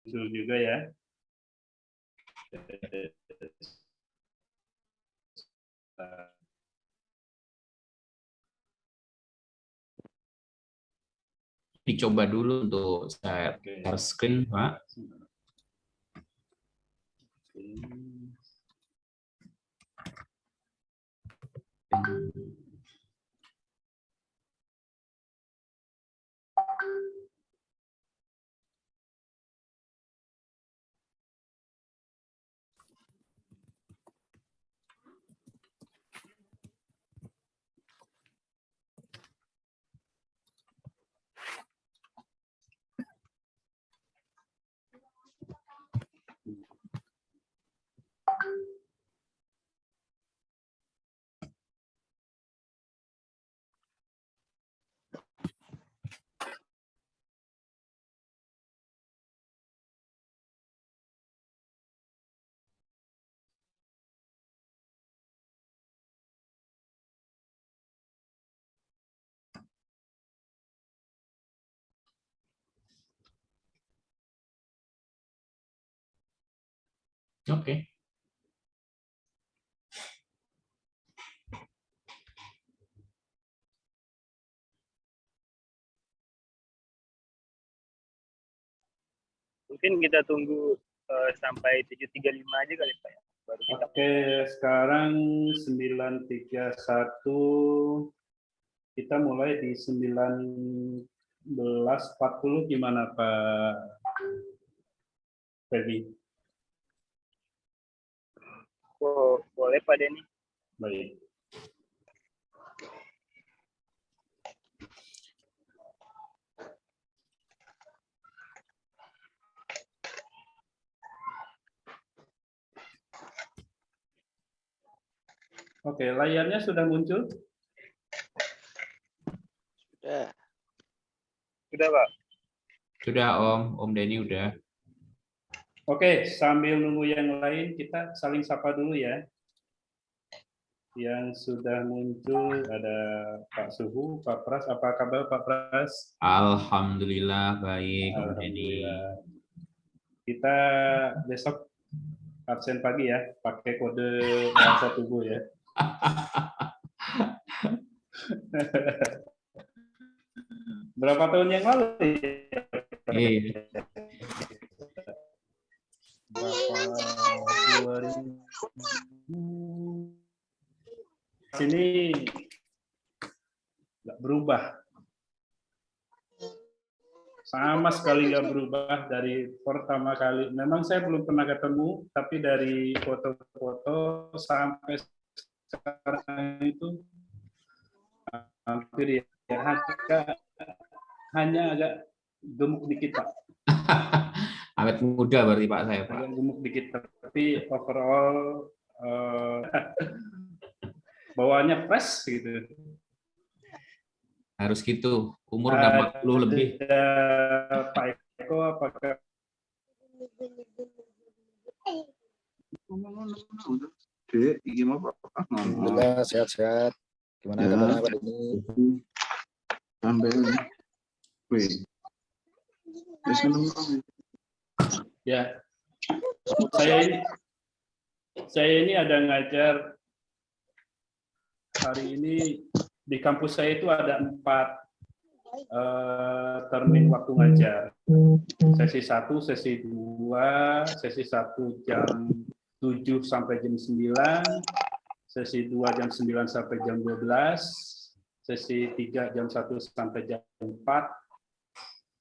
muncul juga ya. Dicoba dulu untuk share screen, Pak. Oke. Mungkin kita tunggu sampai 7.35 aja kali Pak ya. Baru kita. Oke, sekarang 9.31. Kita mulai di 19.40 gimana Pak Feby? Oh, boleh Pak Denny. Baik. Oke, layarnya sudah muncul? Sudah Pak. Sudah Om Denny udah. Oke, sambil nunggu yang lain, kita saling sapa dulu ya. Yang sudah muncul ada Pak Suhu, Pak Pras. Apa kabar Pak Pras? Alhamdulillah baik Om Denny. Kita besok absen pagi ya, pakai kode bahasa tubuh ya. Berapa tahun yang lalu? Sini nggak berubah, sama sekali nggak berubah dari pertama kali. Memang saya belum pernah ketemu, tapi dari foto-foto sampai sekarang itu hampir ya, hanya agak gemuk dikit Pak. Awet muda berarti Pak saya Pak. Agak gemuk dikit, tapi overall bawaannya fresh gitu. Harus gitu, umur udah 40 lebih. Pak Eko, apakah Alhamdulillah sehat-sehat. Gimana kabarnya Pak Denny? ya, saya ini ada ngajar hari ini di kampus saya itu ada 4 termin waktu ngajar. Sesi 1, sesi 2, sesi 1 jam 7 sampai jam 9, sesi 2 jam 9 sampai jam 12, sesi 3 jam 1 sampai jam 4,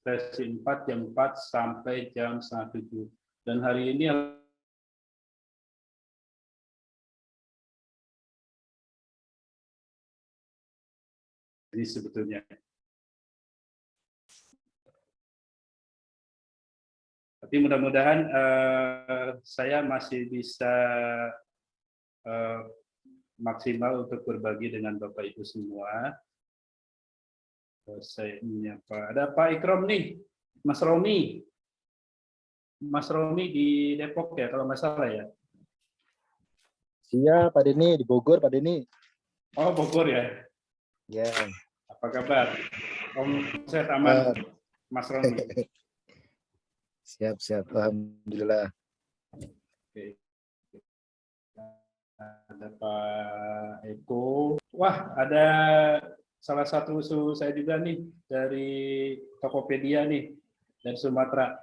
sesi 4 jam 4 sampai jam 7. Dan hari ini sebetulnya. Tapi mudah-mudahan saya masih bisa maksimal untuk berbagi dengan Bapak Ibu semua. Saya menyapa. Ada Pak Ikrom nih, Mas Romi. Mas Romi di Depok ya, kalau nggak salah ya. Iya Pak Denny, di Bogor Pak Denny. Oh Bogor ya. Ya. Apa kabar? Om sehat aman, Mas Romi. Siap. Alhamdulillah. Oke. Ada Pak Eko. Wah, ada salah satu usul saya juga nih dari Tokopedia nih, dari Sumatera.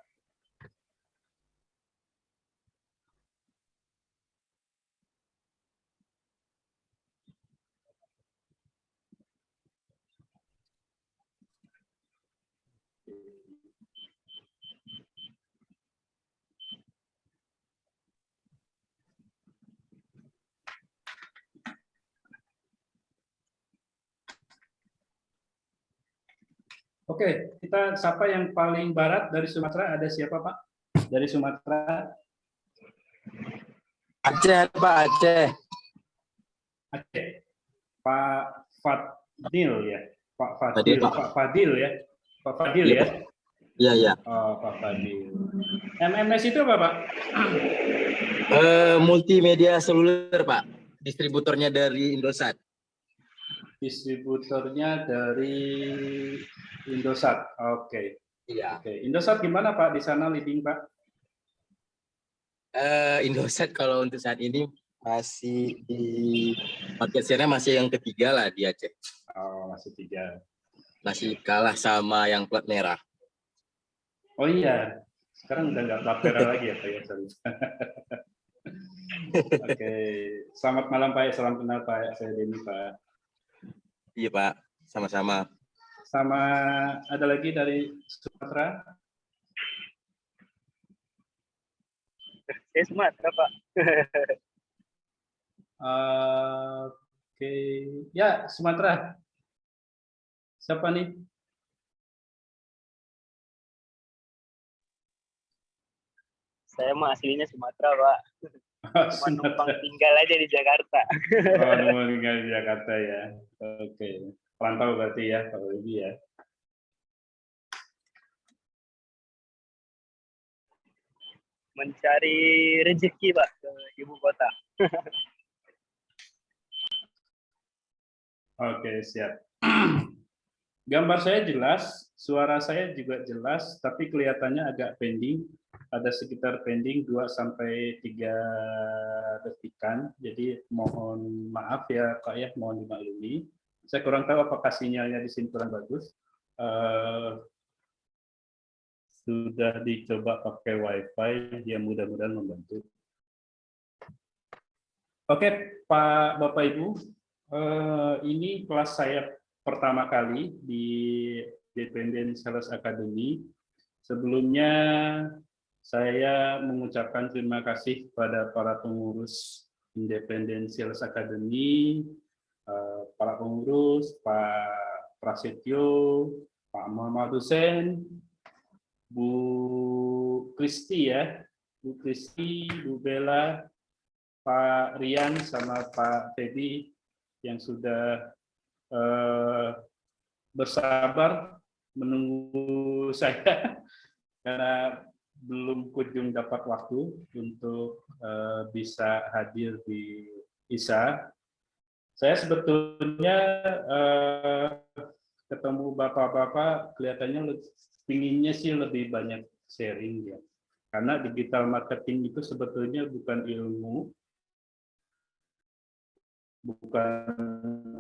Oke, kita sapa yang paling barat dari Sumatera. Ada siapa, Pak? Dari Sumatera. Aceh, Pak Aceh. Aceh. Pak Fadil ya. Pak Fadil. Pak. Pak Fadil ya. Pak Fadil ya. Iya. Oh, Pak Fadil. MMS itu apa, Pak? Multimedia seluler, Pak. Distributornya dari Indosat. Distributornya dari Indosat. Oke. Iya. Oke. Indosat gimana, Pak? Di sana leading, Pak? Indosat kalau untuk saat ini masih di market share-nya masih yang ketiga lah di Aceh. Oh, masih 3. Masih kalah sama yang plat merah. Oh iya. Sekarang udah nggak plat merah lagi ya, Pak ya? Sorry. Oke. Selamat malam, Pak. Salam kenal, Pak. Saya Denny, Pak. Iya, Pak. Sama-sama. Sama ada lagi dari Sumatera. Saya Sumatera, Pak. Oke. Ya, Sumatera. Siapa nih? Saya mah aslinya Sumatera, Pak. Cuma numpang tinggal aja di Jakarta. Oh, numpang tinggal di Jakarta ya. Oke. Perantau berarti ya, kalau lebih ya. Mencari rezeki, Pak, ke ibu kota. Oke, siap. Gambar saya jelas, suara saya juga jelas, tapi kelihatannya agak pending. Ada sekitar pending 2-3 detikan. Jadi mohon maaf ya, Pak ya, mohon dimaklumi. Saya kurang tahu apakah sinyalnya di sini kurang bagus. Sudah dicoba pakai WiFi, ya mudah-mudahan membantu. Oke, Pak, Bapak, Ibu, ini kelas saya pertama kali di Independent Sales Academy. Sebelumnya saya mengucapkan terima kasih kepada para pengurus Independent Sales Academy, para pengurus, Pak Prasetyo, Pak Muhammad Hussein, Bu Kristi ya, Bu Kristi, Bu Bella, Pak Rian sama Pak Teddy yang sudah bersabar menunggu saya karena belum kunjung dapat waktu untuk bisa hadir di ISA. Saya sebetulnya ketemu bapak-bapak kelihatannya pinginnya sih lebih banyak sharing ya. Karena digital marketing itu sebetulnya bukan ilmu,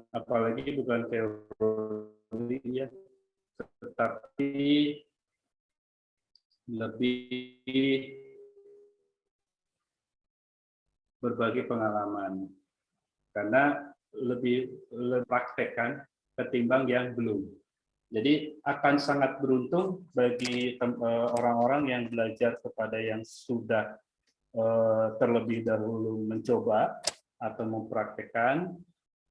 apalagi bukan teori ya, tetapi lebih berbagi pengalaman. Karena lebih praktekkan ketimbang yang belum. Jadi akan sangat beruntung bagi orang-orang yang belajar kepada yang sudah terlebih dahulu mencoba atau mempraktekkan,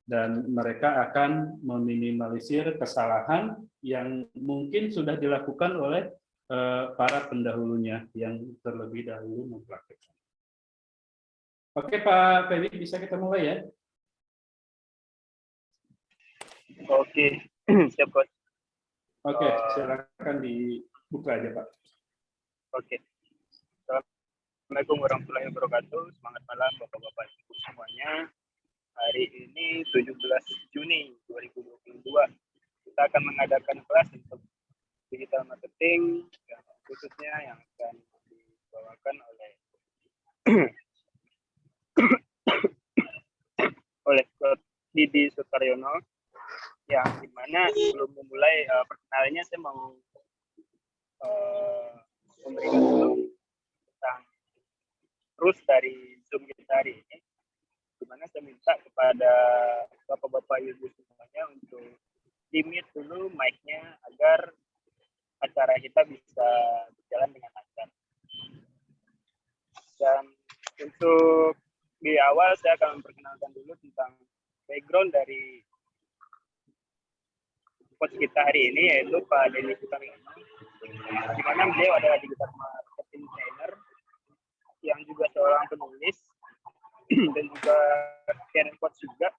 dan mereka akan meminimalisir kesalahan yang mungkin sudah dilakukan oleh para pendahulunya yang terlebih dahulu mempraktekkan. Oke Pak Feby, bisa kita mulai ya? Oke, siap, Coach. Oke, silakan dibuka aja Pak. Oke. Assalamualaikum warahmatullahi wabarakatuh. Semangat malam Bapak-Bapak Ibu semuanya. Hari ini 17 Juni 2022 kita akan mengadakan kelas untuk digital marketing yang khususnya yang akan oleh Coach Didi Sutaryono, yang dimana sebelum memulai perkenalannya saya mau memberikan dulu tentang terus dari Zoom kita hari ini, dimana saya minta kepada bapak-bapak ibu semuanya untuk di-mute dulu mic-nya agar acara kita bisa berjalan dengan lancar. Dan untuk di awal saya akan memperkenalkan dulu tentang background dari coach kita hari ini, yaitu Pak Denny Sutaryono, di mana beliau adalah digital marketing trainer yang juga seorang penulis dan juga career coach juga,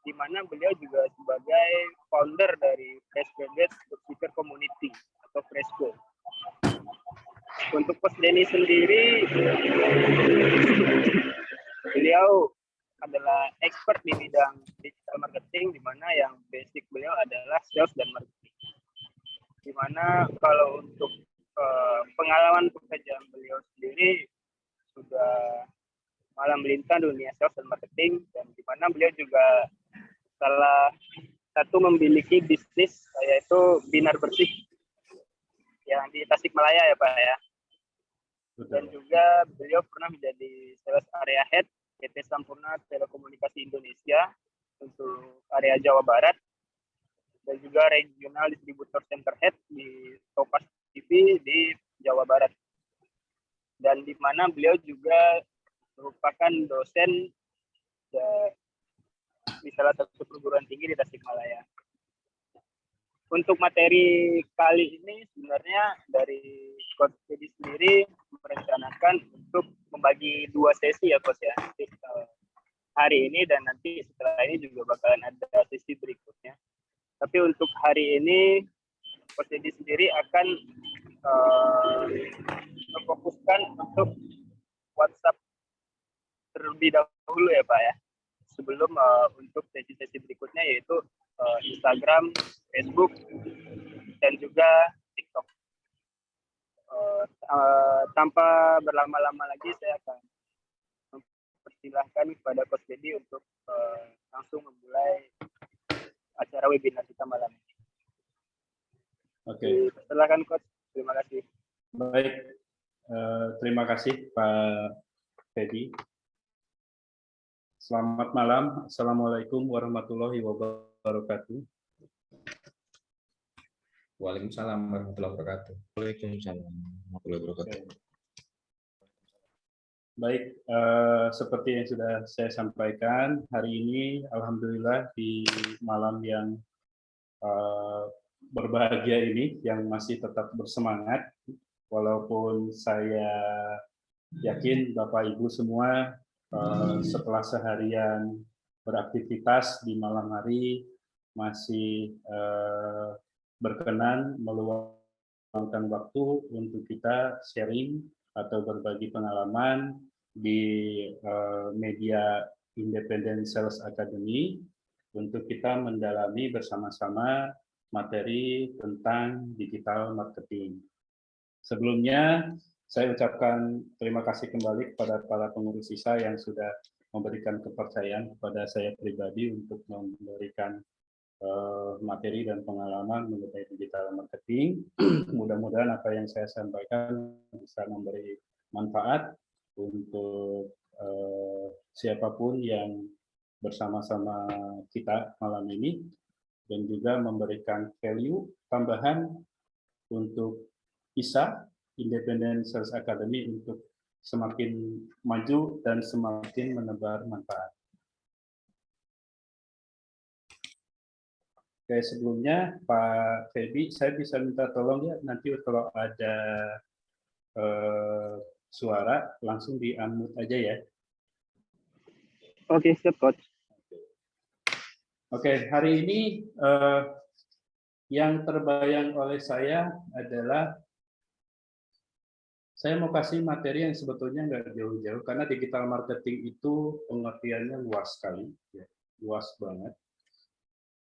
di mana beliau juga sebagai founder dari Fresh Graduate Speaker Community atau Fresco. Untuk Coach Denny sendiri, beliau adalah expert di bidang digital marketing, di mana yang basic beliau adalah sales dan marketing. Di mana kalau untuk pengalaman pekerjaan beliau sendiri sudah malah melintang dunia sales dan marketing, dan di mana beliau juga salah satu memiliki bisnis yaitu Binar Bersih yang di Tasikmalaya ya Pak ya. Dan juga beliau pernah menjadi sales area head PT Sampurna Telekomunikasi Indonesia untuk area Jawa Barat, dan juga regional distributor center head di Topaz TV di Jawa Barat. Dan di mana beliau juga merupakan dosen di salah satu perguruan tinggi di Tasikmalaya. Untuk materi kali ini sebenarnya dari Coach Dedi sendiri merencanakan untuk membagi 2 sesi ya Coach ya. Hari ini dan nanti setelah ini juga bakalan ada sesi berikutnya. Tapi untuk hari ini Coach Dedi sendiri akan memfokuskan untuk WhatsApp terlebih dahulu ya Pak ya. Sebelum untuk sesi-sesi berikutnya yaitu Instagram, Facebook, dan juga TikTok. Tanpa berlama-lama lagi, saya akan mempersilahkan kepada Coach Dedi untuk langsung memulai acara webinar kita malam ini. Oke. Silakan Coach, terima kasih. Baik, terima kasih Pak Dedi. Selamat malam, Assalamualaikum warahmatullahi wabarakatuh. Waalaikumsalam warahmatullahi wabarakatuh. Waalaikumsalam warahmatullahi wabarakatuh. Baik, seperti yang sudah saya sampaikan, hari ini Alhamdulillah di malam yang berbahagia ini, yang masih tetap bersemangat, walaupun saya yakin Bapak Ibu semua setelah seharian beraktivitas di malam hari masih berkenan meluangkan waktu untuk kita sharing atau berbagi pengalaman di media Independent Sales Academy untuk kita mendalami bersama-sama materi tentang digital marketing. Sebelumnya, saya ucapkan terima kasih kembali kepada para pengurus ISA yang sudah memberikan kepercayaan kepada saya pribadi untuk memberikan materi dan pengalaman mengenai digital marketing. Mudah-mudahan apa yang saya sampaikan bisa memberi manfaat untuk siapapun yang bersama-sama kita malam ini, dan juga memberikan value tambahan untuk ISA, Independent Sales Academy, untuk semakin maju dan semakin menebar manfaat. Oke, sebelumnya Pak Febi, saya bisa minta tolong ya, nanti kalau ada suara langsung di-unmute aja ya. Oke, siap Coach. Oke, hari ini yang terbayang oleh saya adalah saya mau kasih materi yang sebetulnya nggak jauh-jauh, karena digital marketing itu pengertiannya luas sekali, ya, luas banget.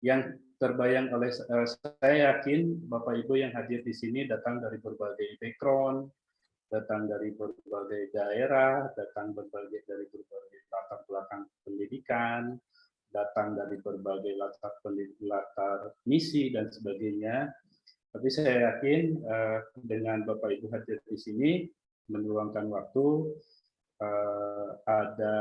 Yang terbayang oleh saya yakin Bapak Ibu yang hadir di sini datang dari berbagai background, datang dari berbagai daerah, datang dari berbagai latar belakang pendidikan, datang dari berbagai latar misi dan sebagainya. Tapi saya yakin dengan Bapak Ibu hadir di sini, meluangkan waktu, ada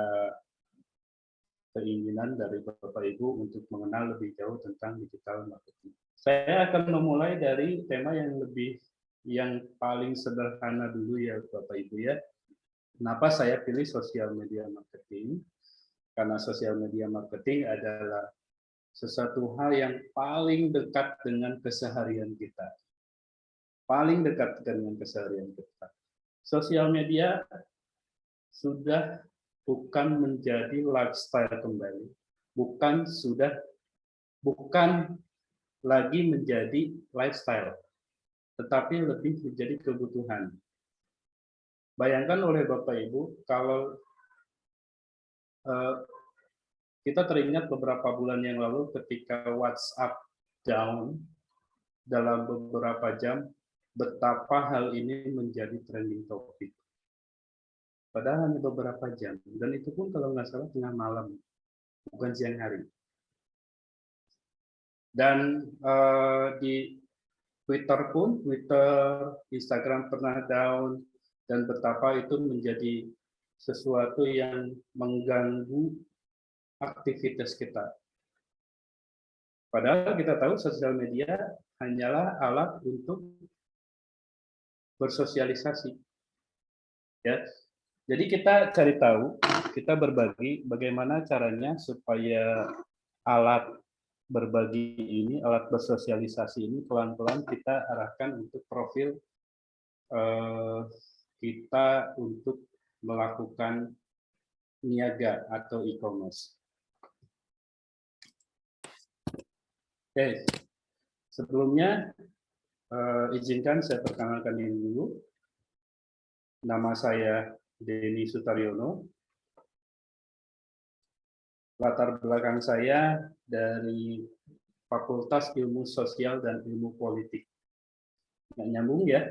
keinginan dari Bapak Ibu untuk mengenal lebih jauh tentang digital marketing. Saya akan memulai dari tema yang paling sederhana dulu ya Bapak Ibu ya. Kenapa saya pilih sosial media marketing? Karena sosial media marketing adalah sesuatu hal yang paling dekat dengan keseharian kita. Paling dekat dengan keseharian kita. Sosial media sudah bukan menjadi lifestyle kembali, bukan lagi menjadi lifestyle, tetapi lebih menjadi kebutuhan. Bayangkan oleh Bapak Ibu, kalau kita teringat beberapa bulan yang lalu ketika WhatsApp down dalam beberapa jam, betapa hal ini menjadi trending topic. Padahal hanya beberapa jam, dan itu pun kalau nggak salah tengah malam, bukan siang hari. Dan di Twitter, Instagram pernah down, dan betapa itu menjadi sesuatu yang mengganggu aktivitas kita. Padahal kita tahu sosial media hanyalah alat untuk bersosialisasi. Ya. Jadi kita cari tahu, kita berbagi bagaimana caranya supaya alat berbagi ini, alat bersosialisasi ini pelan-pelan kita arahkan untuk profil kita untuk melakukan niaga atau e-commerce. Oke, sebelumnya izinkan saya perkenalkan diri dulu. Nama saya Denny Sutaryono. Latar belakang saya dari Fakultas Ilmu Sosial dan Ilmu Politik. Nggak nyambung ya.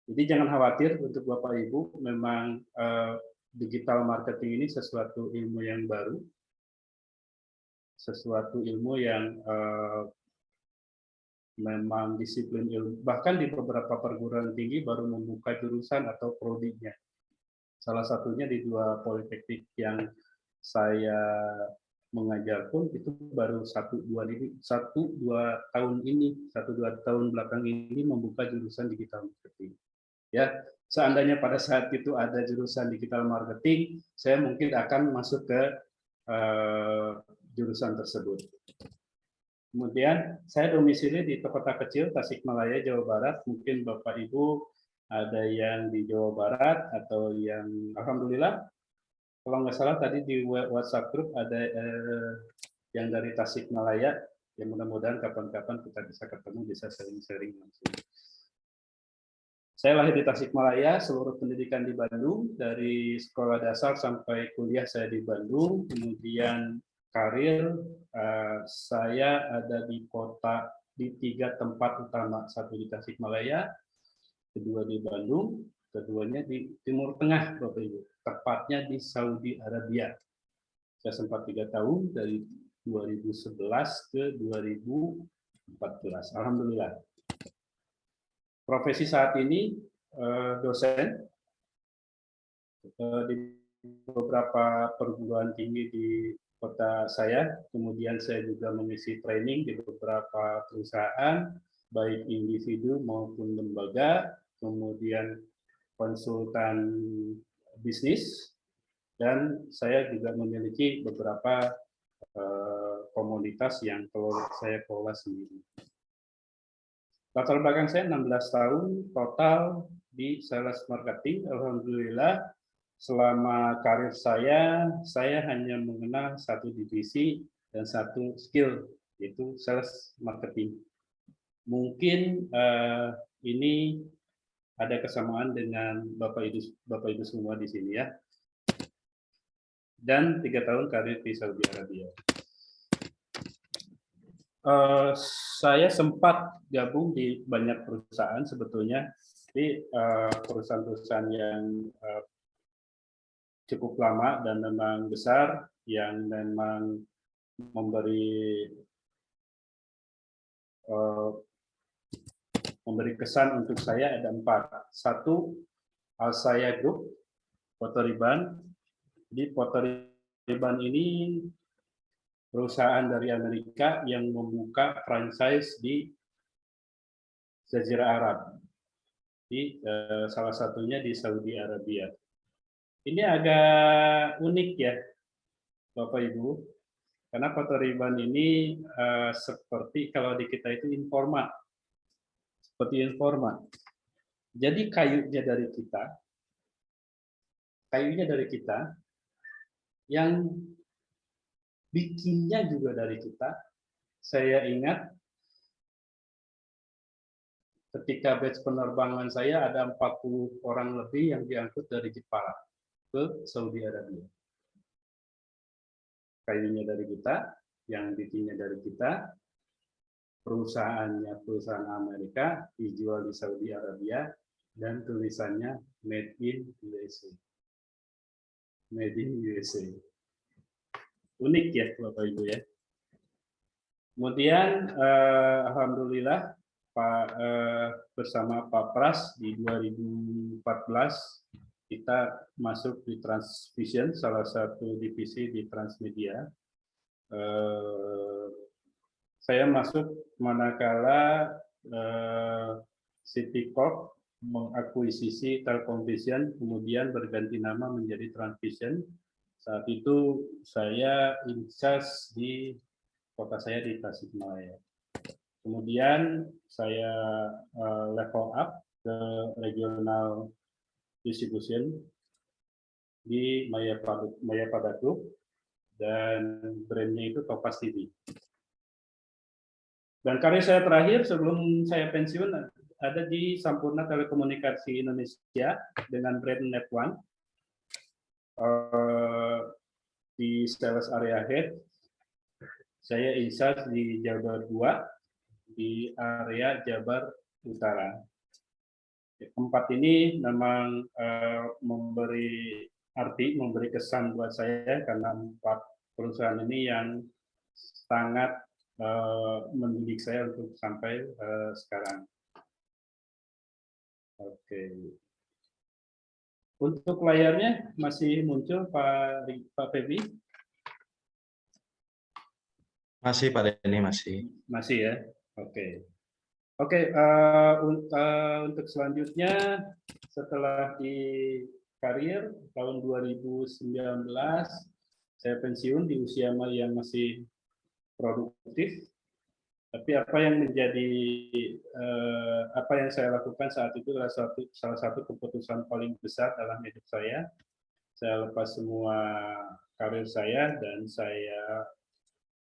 Jadi jangan khawatir untuk Bapak Ibu, memang digital marketing ini sesuatu ilmu yang baru, sesuatu ilmu yang memang disiplin ilmu, bahkan di beberapa perguruan tinggi baru membuka jurusan atau prodinya. Salah satunya di 2 politeknik yang saya mengajar pun itu baru 1-2 tahun belakang ini membuka jurusan digital marketing. Ya, seandainya pada saat itu ada jurusan digital marketing, saya mungkin akan masuk ke jurusan tersebut. Kemudian saya domisili di kota kecil Tasikmalaya, Jawa Barat. Mungkin Bapak Ibu ada yang di Jawa Barat atau yang alhamdulillah, kalau nggak salah tadi di WhatsApp group ada yang dari Tasikmalaya. Ya mudah-mudahan kapan-kapan kita bisa ketemu, bisa sharing-sharing langsung. Saya lahir di Tasikmalaya, seluruh pendidikan di Bandung, dari sekolah dasar sampai kuliah saya di Bandung, kemudian karir saya ada di 3 tempat utama, satu di Tasikmalaya, kedua di Bandung, keduanya di Timur Tengah, Bapak Ibu, tepatnya di Saudi Arabia. Saya sempat 3 tahun dari 2011 ke 2014. Alhamdulillah. Profesi saat ini dosen di beberapa perguruan tinggi di kota saya, kemudian saya juga mengisi training di beberapa perusahaan, baik individu maupun lembaga, kemudian konsultan bisnis, dan saya juga memiliki beberapa komoditas yang saya kelola sendiri. Latar belakang saya 16 tahun total di sales marketing, alhamdulillah. Selama karir saya hanya mengenal 1 divisi dan 1 skill, yaitu sales marketing. Mungkin ini ada kesamaan dengan Bapak Ibu semua di sini ya. Dan 3 tahun karir di Saudi Arabia. Saya sempat gabung di banyak perusahaan sebetulnya. Jadi perusahaan-perusahaan yang cukup lama dan memang besar, yang memang memberi kesan untuk saya ada 4. 1, Alsaya Group, Foto Riban. Jadi Foto Riban ini perusahaan dari Amerika yang membuka franchise di Jazirah Arab. Di salah satunya di Saudi Arabia. Ini agak unik ya, Bapak Ibu, karena Foto Riban ini seperti kalau di kita itu informal, seperti informal. Jadi kayunya dari kita, yang bikinnya juga dari kita. Saya ingat ketika batch penerbangan saya ada 40 orang lebih yang diangkut dari Jepara ke Saudi Arabia. Kayunya dari kita, yang bikinnya dari kita, perusahaannya perusahaan Amerika, dijual di Saudi Arabia, dan tulisannya Made in USA. Made in USA. Unik ya Bapak Ibu ya. Kemudian alhamdulillah bersama Pak Pras di 2014 kita masuk di Transvision, salah satu divisi di Transmedia. Saya masuk manakala City Corp mengakuisisi Telkomvision, kemudian berganti nama menjadi Transvision. Saat itu saya in charge di kota saya di Tasikmalaya. Kemudian saya level up ke regional distribution di Mayapada Group, dan brandnya itu Topaz TV. Dan karir saya terakhir sebelum saya pensiun ada di Sampurna Telekomunikasi Indonesia dengan brand Net1 di sales area head. Saya in charge di Jabar 2 di area Jabar Utara. Tempat ini memang memberi arti, memberi kesan buat saya karena 4 perusahaan ini yang sangat mendidik saya untuk sampai sekarang. Oke. Untuk layarnya masih muncul Pak Febi? Masih Pak Denny, masih. Masih ya. Oke. Oke, untuk selanjutnya setelah di karir tahun 2019 saya pensiun di usia yang masih produktif. Tapi apa yang menjadi apa yang saya lakukan saat itu adalah salah satu keputusan paling besar dalam hidup saya. Saya lepas semua karir saya dan saya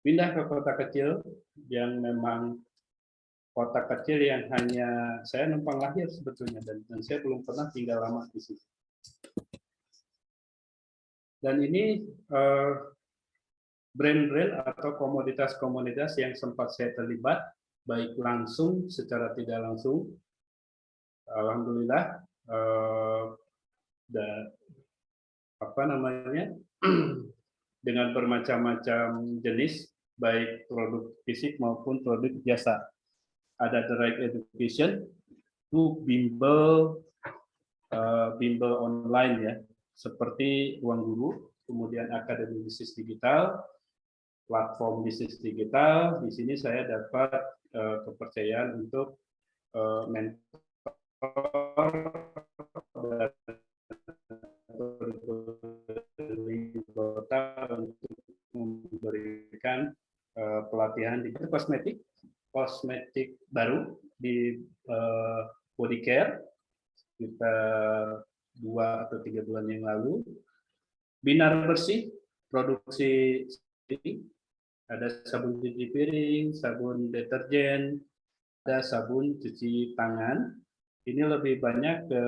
pindah ke kota kecil yang memang kota kecil yang hanya saya numpang lahir sebetulnya, dan saya belum pernah tinggal lama di situ. Dan ini brand-brand atau komoditas-komoditas yang sempat saya terlibat, baik langsung secara tidak langsung. Alhamdulillah, dengan bermacam-macam jenis, baik produk fisik maupun produk jasa. Ada direct education, itu bimbel online ya, seperti Ruang Guru, kemudian Akademi Bisnis Digital, platform bisnis digital. Di sini saya dapat kepercayaan untuk mentor kota untuk memberikan pelatihan di kosmetik baru di body care sekitar 2 atau 3 bulan yang lalu. Binar bersih, produksi ada sabun cuci piring, sabun deterjen, ada sabun cuci tangan. Ini lebih banyak ke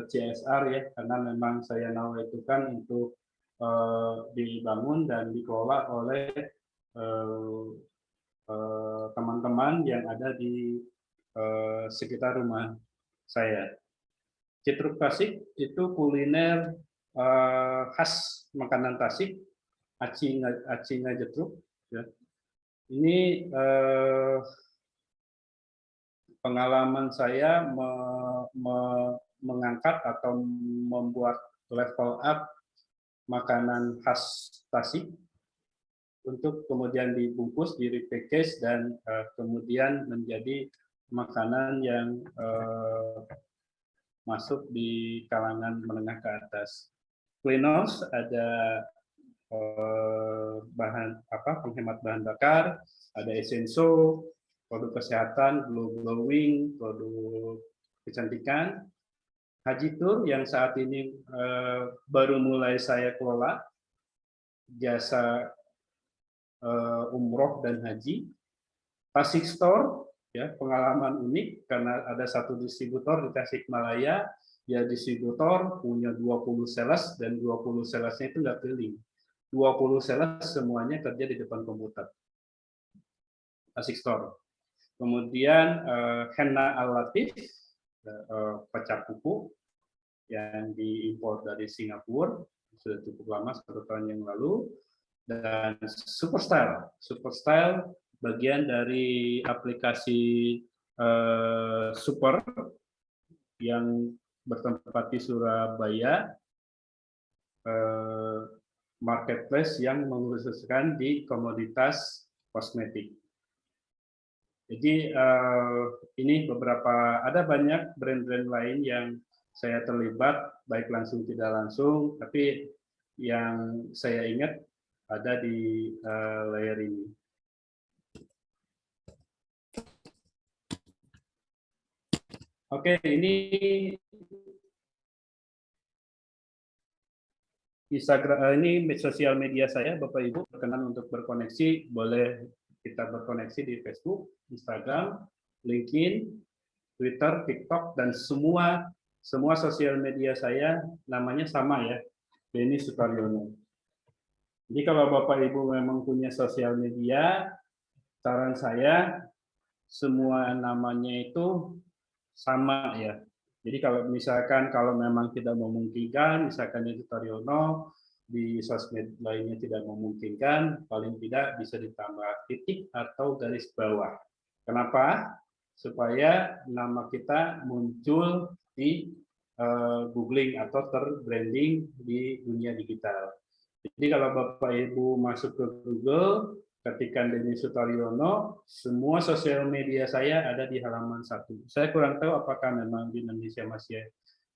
CSR ya, karena memang saya nawaikan untuk dibangun dan dikelola oleh teman-teman yang ada di sekitar rumah saya. Citruk Tasik itu kuliner khas makanan Tasik, aci ngajetruk. Ya. Ini pengalaman saya mengangkat atau membuat level up makanan khas Tasik untuk kemudian dibungkus, di-repackage, dan kemudian menjadi makanan yang masuk di kalangan menengah ke atas. Klinos ada penghemat bahan bakar, ada Essenso, produk kesehatan, glowing, produk kecantikan. Haji Tour yang saat ini baru mulai saya kelola, jasa umroh dan haji. Tasik Store, ya, pengalaman unik karena ada satu distributor di Tasikmalaya, dia distributor punya 20 sales dan 20 salesnya itu nggak keliling. 20 sales semuanya kerja di depan komputer. Tasik Store. Kemudian Henna Al-Latif, pecah kuku yang diimpor dari Singapura, sudah cukup lama, 1 tahun yang lalu. Dan Superstyle bagian dari aplikasi Super yang bertempat di Surabaya, marketplace yang mengkhususkan di komoditas kosmetik. Jadi ini ada banyak brand-brand lain yang saya terlibat, baik langsung tidak langsung, tapi yang saya ingat ada di layar ini. Oke, ini Instagram, ini sosial media saya, Bapak Ibu, berkenan untuk berkoneksi, boleh kita berkoneksi di Facebook, Instagram, LinkedIn, Twitter, TikTok, dan semua sosial media saya namanya sama ya, Denny Sutaryono. Jadi kalau Bapak Ibu memang punya sosial media, saran saya semua namanya itu sama ya. Jadi kalau misalkan memang tidak memungkinkan, misalkan itu Taryono, di sosmed lainnya tidak memungkinkan, paling tidak bisa ditambah titik atau garis bawah. Kenapa? Supaya nama kita muncul di googling atau terbranding di dunia digital. Jadi kalau Bapak Ibu masuk ke Google, ketikkan Denny Sutaryono, semua sosial media saya ada di halaman 1. Saya kurang tahu apakah memang di Indonesia masih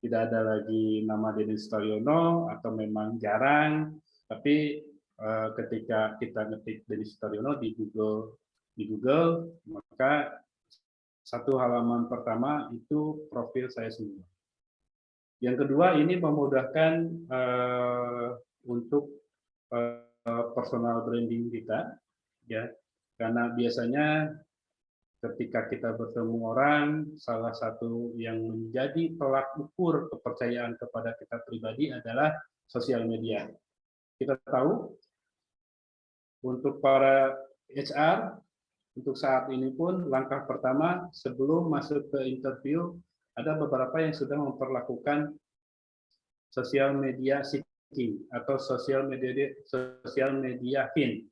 tidak ada lagi nama Denny Sutaryono atau memang jarang. Tapi ketika kita ngetik Denny Sutaryono di Google, maka satu halaman pertama itu profil saya semua. Yang kedua, ini memudahkan untuk personal branding kita. Ya, karena biasanya ketika kita bertemu orang, salah satu yang menjadi tolak ukur kepercayaan kepada kita pribadi adalah sosial media. Kita tahu untuk para HR, untuk saat ini pun langkah pertama sebelum masuk ke interview, ada beberapa yang sudah memperlakukan sosial media seeking atau sosial media hint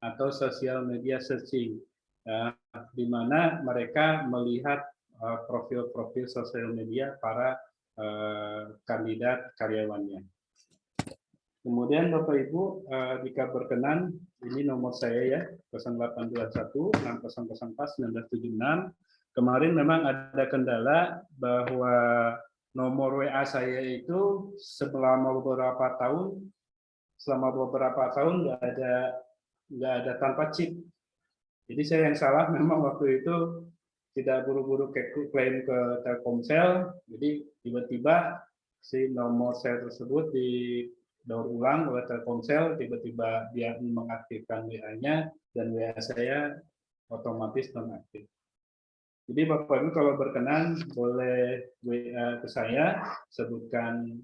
atau sosial media searching, di mana mereka melihat profil-profil sosial media para kandidat karyawannya. Kemudian Bapak Ibu, jika berkenan, ini nomor saya ya, 0821 6004 1976. Kemarin memang ada kendala bahwa nomor WA saya itu selama beberapa tahun nggak ada tanpa chip. Jadi saya yang salah memang waktu itu tidak buru-buru klaim ke Telkomsel, jadi tiba-tiba si nomor saya tersebut didaur ulang oleh Telkomsel, tiba-tiba dia mengaktifkan WA-nya dan WA saya otomatis nonaktif. Jadi Bapak Ibu kalau berkenan boleh WA ke saya, sebutkan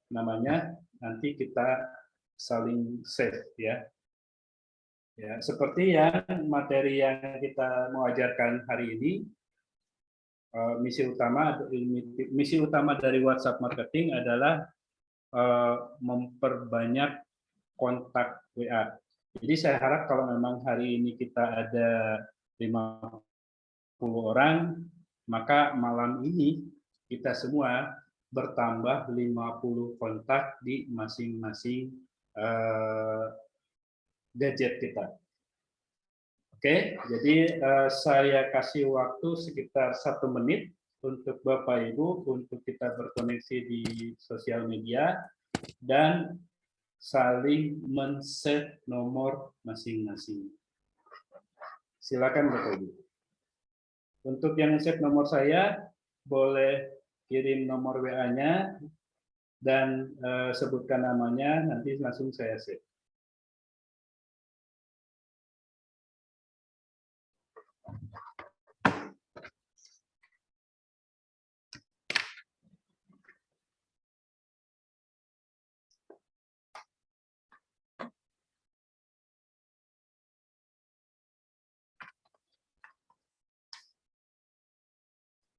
namanya, nanti kita saling save ya. Ya, seperti yang materi yang kita mau ajarkan hari ini, misi utama dari WhatsApp marketing adalah memperbanyak kontak WA. Jadi saya harap kalau memang hari ini kita ada 50 orang, maka malam ini kita semua bertambah 50 kontak di masing-masing gadget kita. Oke, jadi saya kasih waktu sekitar 1 menit untuk Bapak Ibu untuk kita berkoneksi di sosial media dan saling men-save nomor masing-masing. Silakan Bapak Ibu. Untuk yang save nomor saya, boleh kirim nomor WA-nya dan sebutkan namanya, nanti langsung saya save.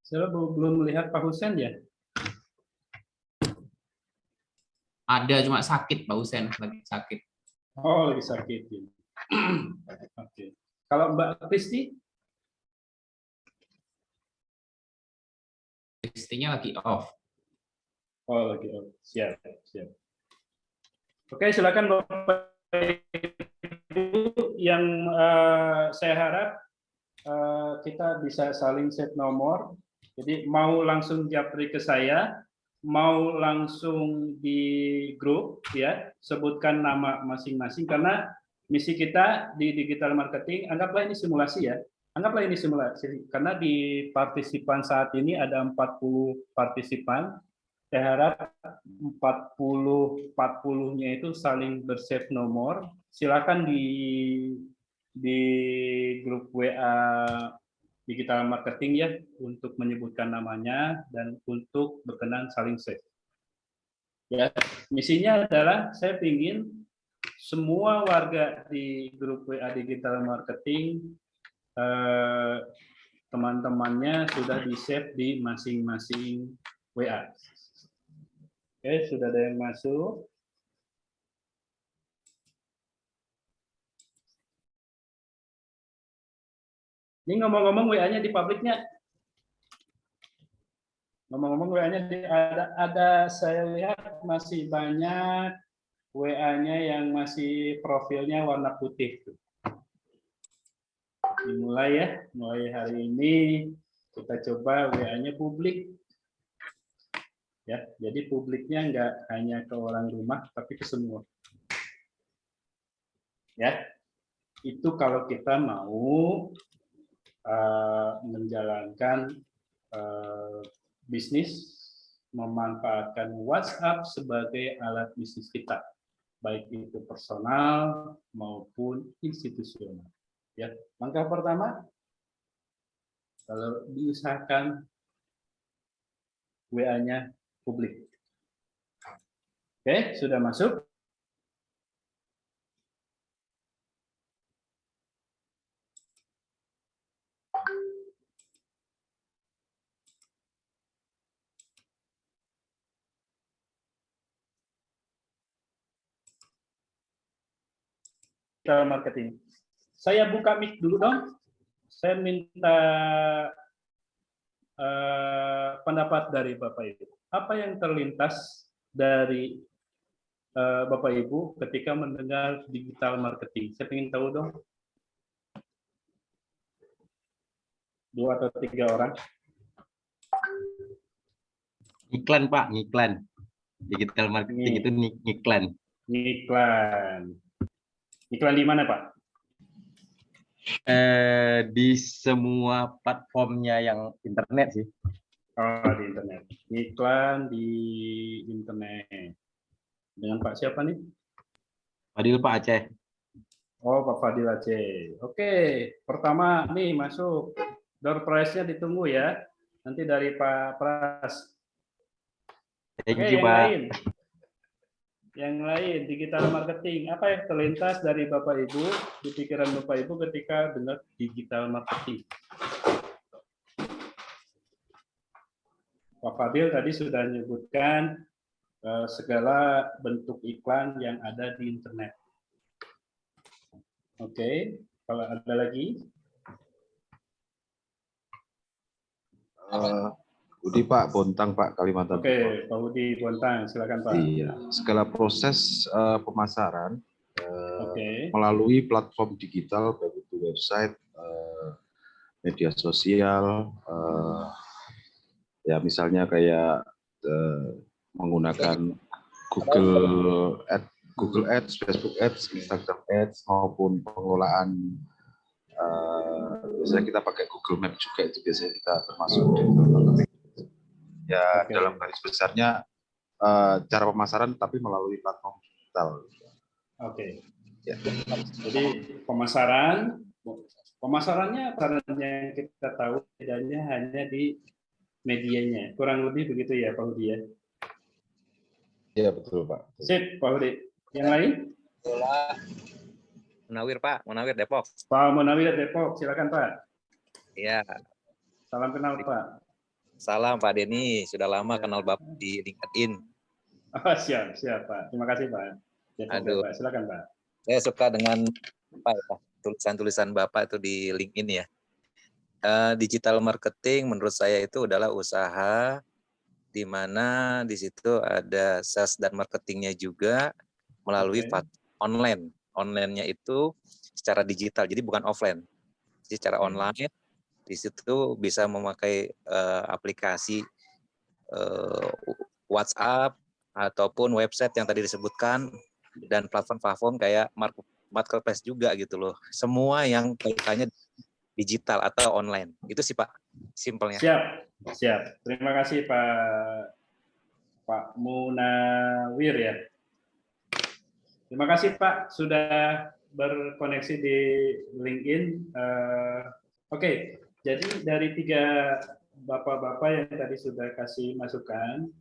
Saya belum melihat Pak Husen ya? Ada, cuma sakit Pak Husen, lagi sakit. Oh, lagi sakit. Oke. Kalau Mbak Kristi? Kristinya lagi off. Oh, lagi off. Siap, siap. Oke, silakan Bapak Ibu. Yang saya harap kita bisa saling save nomor. Jadi mau langsung japri ke saya, mau langsung di grup, ya, sebutkan nama masing-masing, karena misi kita di digital marketing, anggaplah ini simulasi ya, anggaplah ini simulasi, karena di partisipan saat ini ada 40 partisipan, saya harap 40-nya itu saling bersave nomor, silakan di grup WA digital marketing ya, untuk menyebutkan namanya dan untuk berkenan saling save. Ya, misinya adalah saya ingin semua warga di grup WA digital marketing teman-temannya sudah di-save di masing-masing WA. Oke, sudah ada yang masuk. Ini ngomong-ngomong WA-nya di publiknya. Ngomong-ngomong WA-nya ada saya lihat masih banyak WA-nya yang masih profilnya warna putih. Dimulai ya, mulai hari ini kita coba WA-nya publik. Ya, jadi publiknya nggak hanya ke orang rumah, tapi ke semua. Ya, itu kalau kita mau menjalankan bisnis, memanfaatkan WhatsApp sebagai alat bisnis kita, baik itu personal maupun institusional. Ya, langkah pertama, kalau diusahakan WA-nya publik. Oke, sudah masuk. Digital marketing. Saya buka mic dulu dong. Saya minta pendapat dari Bapak Ibu. Apa yang terlintas dari Bapak Ibu ketika mendengar digital marketing? Saya ingin tahu dong. 2 atau 3 orang. Iklan Pak, ngiklan. Digital marketing itu ngiklan. Iklan. Iklan di mana Pak? Di semua platformnya yang internet sih. Oh, di internet. Iklan di internet. Dengan Pak siapa nih? Fadil Pak Aceh. Oh, Pak Fadil Aceh. Oke, pertama nih masuk. Door prize-nya ditunggu ya. Nanti dari Pak Pras. Thank Oke, you, yang Pak. lain. Yang lain, digital marketing. Apa yang terlintas dari Bapak Ibu, di pikiran Bapak Ibu ketika dengar digital marketing? Pak Fadil tadi sudah menyebutkan segala bentuk iklan yang ada di internet. Oke, kalau ada lagi? Budi Pak, Bontang Pak, Kalimantan. Oke, Pak Budi Bontang, silakan Pak. Iya, segala proses pemasaran Oke. melalui platform digital, baik itu website, media sosial, ya misalnya kayak menggunakan Google Ads, Facebook Ads, Instagram Ads, maupun pengelolaan biasanya kita pakai Google Map juga, itu biasanya kita termasuk digital marketing. Ya, dalam garis besarnya cara pemasaran tapi melalui platform digital. Oke. Ya. Jadi pemasarannya karena yang kita tahu bedanya hanya di medianya. Kurang lebih begitu ya Pak Budi ya? Iya, betul Pak. Sip, Pak Budi. Yang lain? Munawir Pak, Munawir Depok. Pak Munawir Depok, silakan Pak. Iya. Salam kenal Pak. Salam Pak Denny, sudah lama kenal Bapak di LinkedIn. Oh, siap Pak. Terima kasih Pak. Depok, Aduh. Pak. Silakan Pak. Saya suka dengan tulisan-tulisan Bapak itu di LinkedIn ya. Digital marketing menurut saya itu adalah usaha di mana di situ ada sales dan marketingnya juga melalui online. Online-nya itu secara digital, jadi bukan offline. Jadi secara online di situ bisa memakai aplikasi WhatsApp ataupun website yang tadi disebutkan dan platform-platform kayak marketplace juga gitu loh. Semua yang kaitannya digital atau online. Itu sih Pak, simpelnya. Siap. Terima kasih Pak Munawir ya. Terima kasih Pak sudah berkoneksi di LinkedIn. Oke. Jadi dari 3 bapak-bapak yang tadi sudah kasih masukan,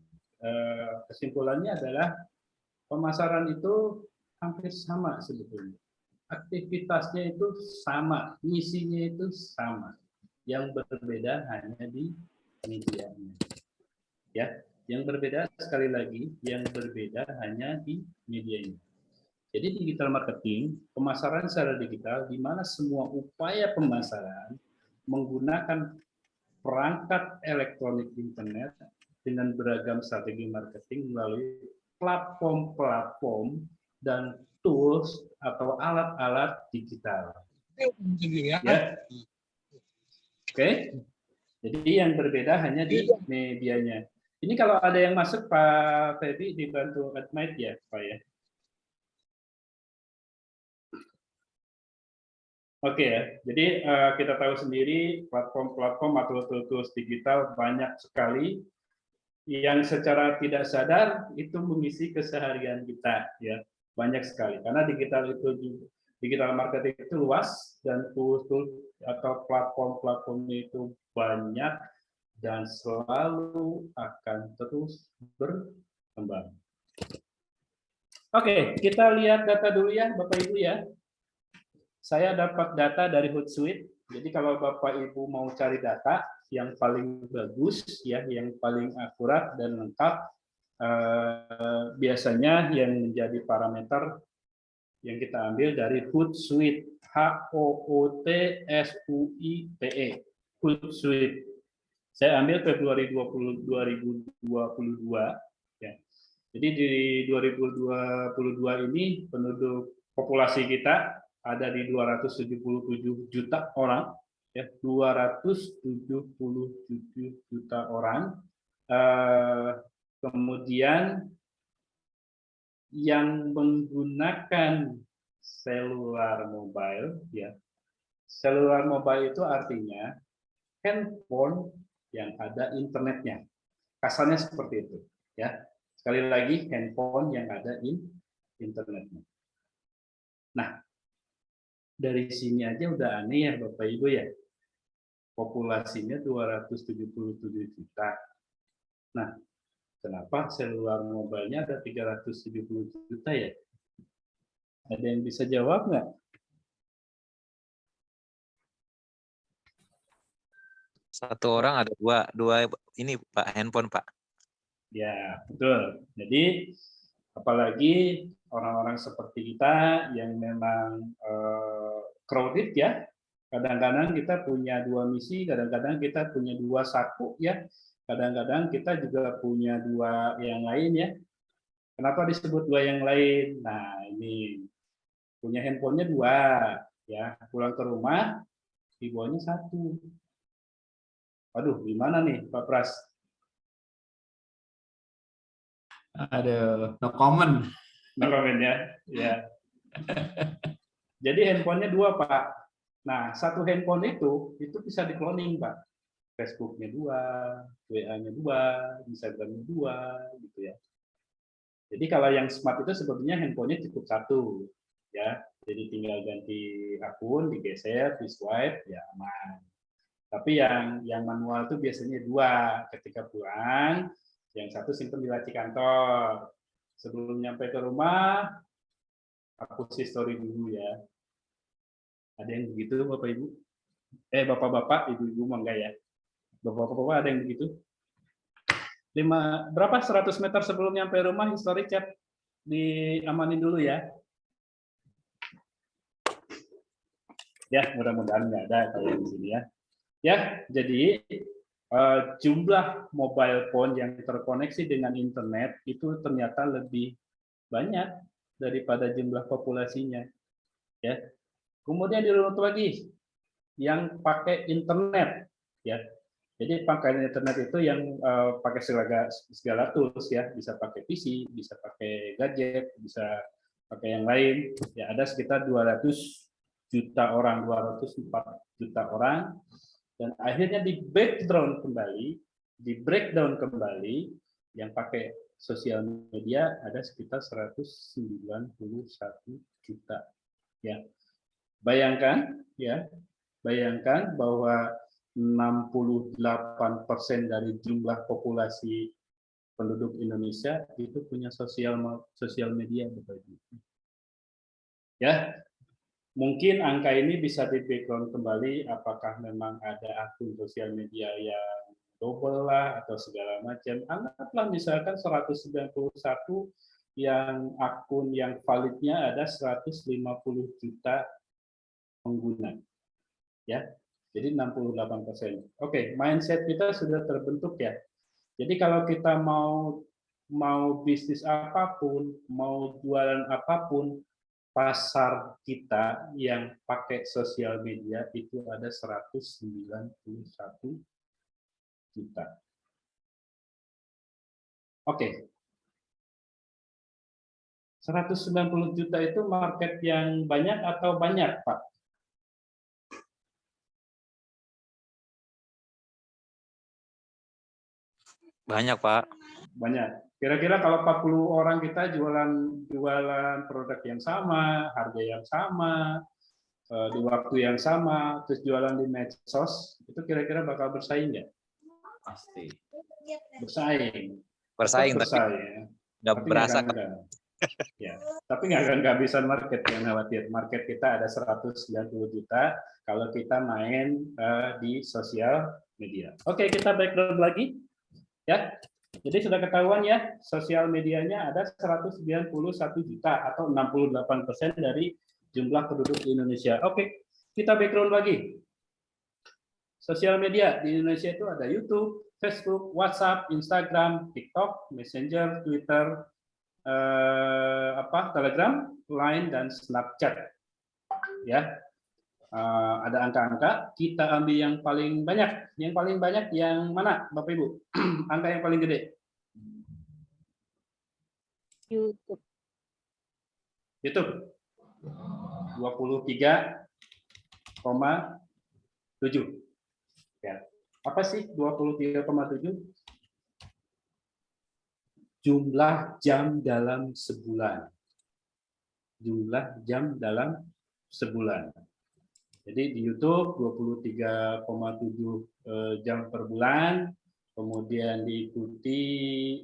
kesimpulannya adalah pemasaran itu hampir sama sebetulnya. Aktivitasnya itu sama, misinya itu sama. Yang berbeda hanya di medianya. Ya, yang berbeda sekali lagi, yang berbeda hanya di medianya. Jadi digital marketing, pemasaran secara digital di mana semua upaya pemasaran menggunakan perangkat elektronik internet dengan beragam strategi marketing melalui platform-platform dan tools atau alat-alat digital. Ya. Oke. Jadi yang berbeda hanya di medianya. Ini kalau ada yang masuk Pak Feby dibantu admit ya Pak ya. Oke ya, jadi kita tahu sendiri platform-platform atau tools digital banyak sekali yang secara tidak sadar itu mengisi keseharian kita ya, banyak sekali karena digital marketing itu luas dan tools atau platform itu banyak dan selalu akan terus berkembang. Oke, kita lihat data dulu ya Bapak Ibu ya. Saya dapat data dari Hootsuite. Jadi kalau Bapak Ibu mau cari data yang paling bagus, ya, yang paling akurat dan lengkap, biasanya yang menjadi parameter yang kita ambil dari Hootsuite, Hootsuite, Hootsuite. Saya ambil Februari 2022. Ya. Jadi di 2022 ini penduduk populasi kita ada di 277 juta orang, ya 277 juta orang. Kemudian yang menggunakan selular mobile, ya selular mobile itu artinya handphone yang ada internetnya, kasarnya seperti itu, ya. Sekali lagi handphone yang ada internetnya. Nah. Dari sini aja udah aneh ya Bapak Ibu ya. Populasinya 277 juta. Nah, kenapa selular mobilenya ada 370 juta ya? Ada yang bisa jawab nggak? Satu orang ada dua ini Pak, handphone Pak. Ya, betul. Jadi apalagi orang-orang seperti kita yang memang crowded ya, kadang-kadang kita punya dua misi, kadang-kadang kita punya dua saku ya, kadang-kadang kita juga punya dua yang lain ya. Kenapa disebut dua yang lain? Nah, ini punya handphonenya dua ya, pulang ke rumah dibawanya satu. Aduh, gimana nih Pak Pras? Aduh, no comment. No comment ya. Ya. Jadi handphonenya dua Pak. Nah, satu handphone itu bisa di cloning Pak. Facebooknya dua, WA-nya dua, Instagram-nya dua, gitu ya. Jadi kalau yang smart itu sebetulnya handphonenya cukup satu, ya. Jadi tinggal ganti akun, digeser, di swipe, ya aman. Tapi yang manual itu biasanya dua. Ketika pulang, yang satu simpan di laci kantor. Sebelum nyampe ke rumah, hapus history dulu ya. Ada yang begitu Bapak Ibu? Bapak-bapak, ibu-ibu mah enggak ya? Bapak-bapak ada yang begitu? Berapa 100 meter sebelum nyampe rumah history chat diamanin dulu ya. Ya, mudah-mudahan nggak ada kayak di sini ya. Ya, jadi jumlah mobile phone yang terkoneksi dengan internet itu ternyata lebih banyak daripada jumlah populasinya. Ya. Kemudian dirunut lagi yang pakai internet ya. Jadi pakai internet itu yang pakai segala tools ya, bisa pakai PC, bisa pakai gadget, bisa pakai yang lain. Ya ada sekitar 200 juta orang, 204 juta orang, dan akhirnya di breakdown kembali, yang pakai sosial media ada sekitar 191 juta. Ya, bayangkan bahwa 68% dari jumlah populasi penduduk Indonesia itu punya sosial media, Bapak Ibu. Ya, mungkin angka ini bisa di background kembali, apakah memang ada akun sosial media yang double lah atau segala macam. Anggaplah misalkan 191 yang akun yang validnya ada 150 juta pengguna. Ya. Jadi 68%. Oke, mindset kita sudah terbentuk ya. Jadi kalau kita mau bisnis apapun, mau jualan apapun, pasar kita yang pakai sosial media itu ada 191 juta. Oke. 190 juta itu market yang banyak atau banyak, Pak? Banyak Pak. Banyak. Kira-kira kalau 40 orang kita jualan produk yang sama, harga yang sama, di waktu yang sama, terus jualan di medsos, itu kira-kira bakal bersaing nggak? Pasti. Bersaing. Bersaing, bersaing. nggak berasa. Ya, tapi nggak akan kehabisan market, yang khawatir. Market kita ada 190 juta kalau kita main di sosial media. Oke, kita background lagi. Ya, jadi sudah ketahuan ya, sosial medianya ada 191 juta atau 68% dari jumlah penduduk di Indonesia. Oke, kita background lagi. Sosial media di Indonesia itu ada YouTube, Facebook, WhatsApp, Instagram, TikTok, Messenger, Twitter, Telegram, Line, dan Snapchat. Ya. Ada angka-angka, kita ambil yang paling banyak. Yang paling banyak yang mana, Bapak Ibu? Angka yang paling gede. YouTube. YouTube. 23,7. Ya. Apa sih 23,7? Jumlah jam dalam sebulan. Jumlah jam dalam sebulan. Jadi di YouTube 23,7 jam per bulan, kemudian diikuti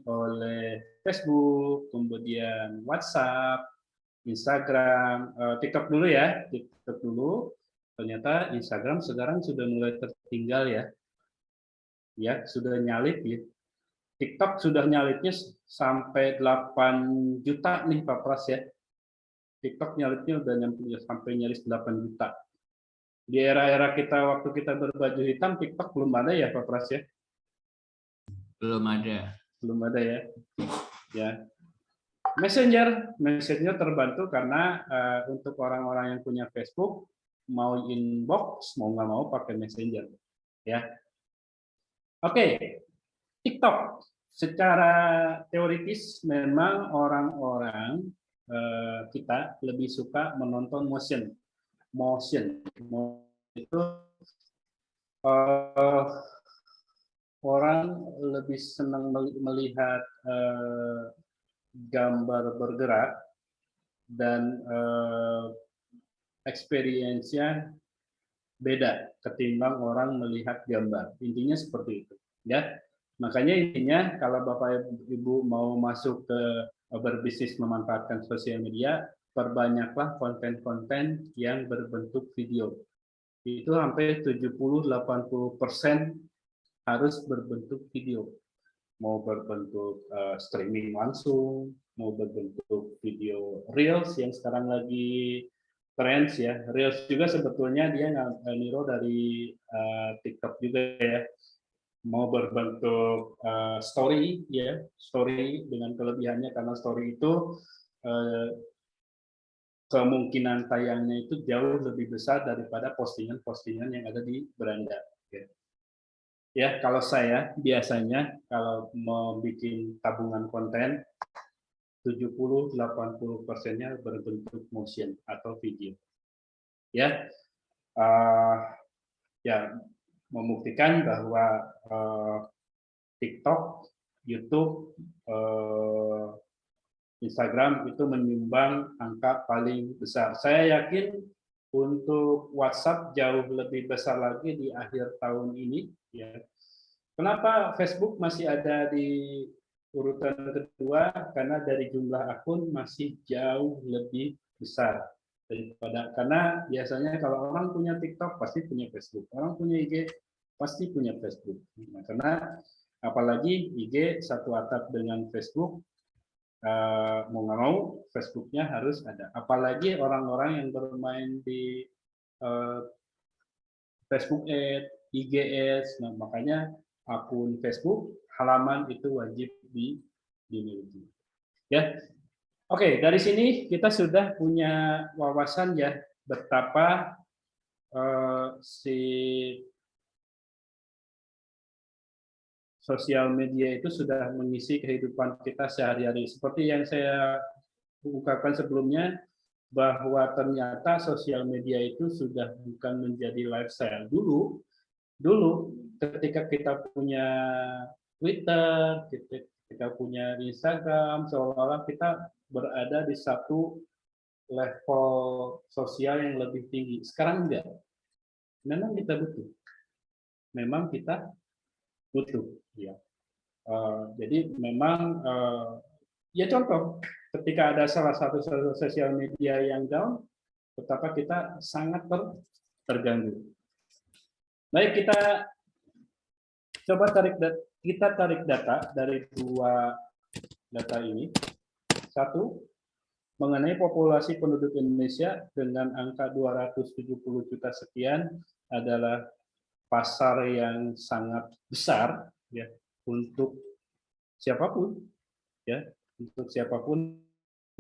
oleh Facebook, kemudian WhatsApp, Instagram, TikTok dulu ya, TikTok dulu. Ternyata Instagram sekarang sudah mulai tertinggal ya. ya sudah nyalip ya. TikTok sudah nyalipnya sampai 8 juta nih Pak Pras ya. TikTok nyalipnya udah sampai nyaris 8 juta. Di era-era kita waktu kita berbaju hitam, TikTok belum ada ya Pak Pras ya? Belum ada. Belum ada ya. Ya. Messenger terbantu karena untuk orang-orang yang punya Facebook mau inbox mau nggak mau pakai Messenger ya. Oke, TikTok secara teoritis memang orang-orang kita lebih suka menonton motion itu orang lebih senang melihat gambar bergerak dan experience-nya beda ketimbang orang melihat gambar. Intinya seperti itu, ya. Makanya intinya kalau Bapak Ibu mau masuk ke berbisnis memanfaatkan sosial media, perbanyaklah konten-konten yang berbentuk video. Itu hampir 70-80% harus berbentuk video. Mau berbentuk streaming langsung, mau berbentuk video reels yang sekarang lagi trends ya. Reels juga sebetulnya dia niru dari TikTok juga ya. Mau berbentuk story ya, story dengan kelebihannya karena story itu kemungkinan tayangnya itu jauh lebih besar daripada postingan-postingan yang ada di beranda. Ya, kalau saya biasanya kalau mau bikin tabungan konten 70-80%-nya berbentuk motion atau video. Ya, ya membuktikan bahwa TikTok, YouTube, Instagram itu menyumbang angka paling besar. Saya yakin untuk WhatsApp jauh lebih besar lagi di akhir tahun ini. Ya. Kenapa Facebook masih ada di urutan kedua? Karena dari jumlah akun masih jauh lebih besar daripada, karena biasanya kalau orang punya TikTok pasti punya Facebook, orang punya IG pasti punya Facebook. Nah, karena apalagi IG satu atap dengan Facebook, mau nggak mau Facebooknya harus ada. Apalagi orang-orang yang bermain di Facebook Ads, IG Ads, nah makanya akun Facebook halaman itu wajib dimiliki. Ya, oke, dari sini kita sudah punya wawasan ya betapa si sosial media itu sudah mengisi kehidupan kita sehari-hari. Seperti yang saya ungkapkan sebelumnya, bahwa ternyata sosial media itu sudah bukan menjadi lifestyle. Dulu ketika kita punya Twitter, kita punya Instagram, seolah-olah kita berada di satu level sosial yang lebih tinggi. Sekarang enggak. Memang kita butuh. Ya. Jadi memang ya contoh, ketika ada salah satu sosial media yang down, betapa kita sangat terganggu. Baik, kita coba tarik data dari dua data ini. Satu, mengenai populasi penduduk Indonesia dengan angka 270 juta sekian adalah pasar yang sangat besar ya untuk siapapun ya, untuk siapapun,